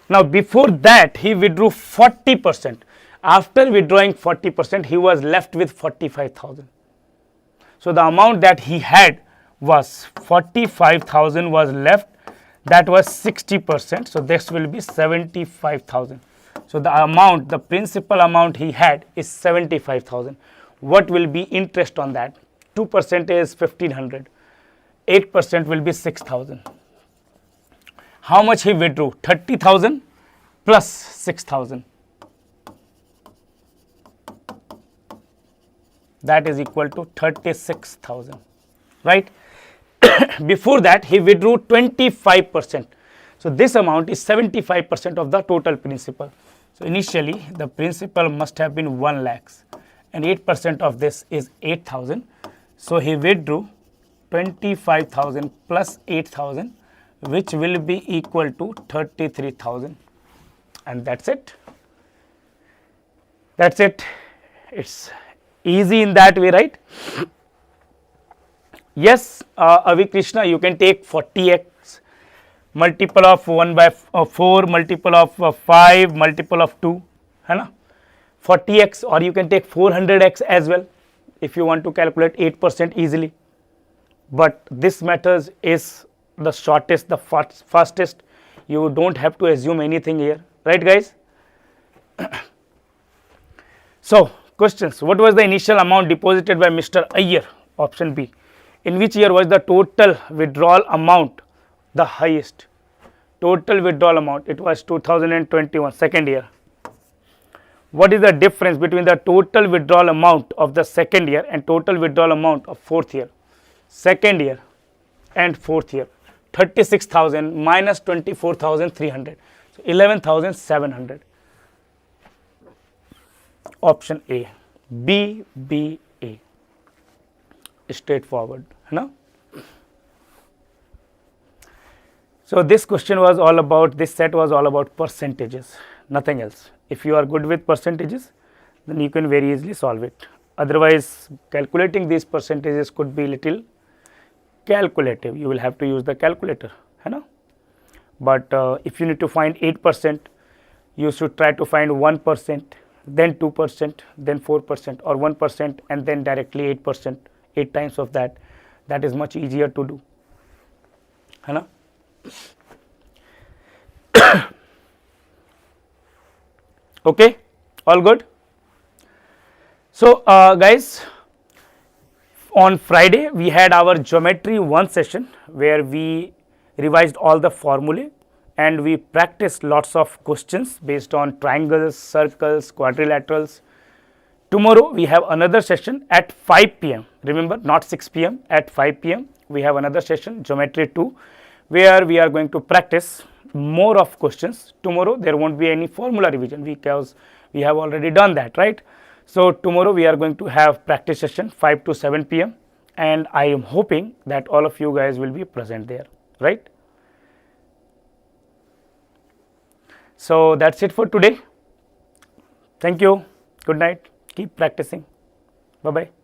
Now before that he withdrew 40%. After withdrawing 40%, he was left with 45,000. So the amount that he had was 45,000 was left, that was 60%. So this will be 75,000. So the amount, the principal amount he had is 75,000. What will be interest on that? 2% is 1,500. 8% will be 6,000. How much he withdrew? 30,000 plus 6,000. That is equal to 36,000, right? Before that he withdrew 25%. So this amount is 75% of the total principal. So initially the principal must have been 1 lakhs and 8% of this is 8,000. So he withdrew 25,000 plus 8,000, which will be equal to 33,000, and that's it. That's it. It's easy in that way, right? Yes, Avi Krishna, you can take 40x, multiple of 1 by 4, multiple of 5, multiple of 2, है ना? 40x, or you can take 400x as well if you want to calculate 8% easily. But this method is the shortest, the fastest. You don't have to assume anything here, right guys? So questions: what was the initial amount deposited by Mr. Iyer? Option B. In which year was the total withdrawal amount the highest? Total withdrawal amount, it was 2021, second year. What is the difference between the total withdrawal amount of the second year and total withdrawal amount of fourth year? Second year and fourth year, 36,000 minus 24,300, so 11,700. Option A, B, B, A. Straightforward, no? So this question was all about, this set was all about percentages, nothing else. If you are good with percentages, then you can very easily solve it. Otherwise, calculating these percentages could be little calculative. You will have to use the calculator, you know. But if you need to find 8%, you should try to find 1%, then 2%, then 4%, or 1% and then directly 8%, 8 times of that. That is much easier to do, you know. Okay, all good. So guys, on Friday we had our geometry 1 session where we revised all the formulae and we practiced lots of questions based on triangles, circles, quadrilaterals. Tomorrow we have another session at 5 p.m. Remember, not 6 p.m. At 5 p.m. we have another session, geometry 2, where we are going to practice more of questions. Tomorrow there won't be any formula revision because we have already done that, right? So tomorrow we are going to have practice session 5 to 7 p.m. and I am hoping that all of you guys will be present there, right? So that's it for today. Thank you. Good night. Keep practicing. Bye bye.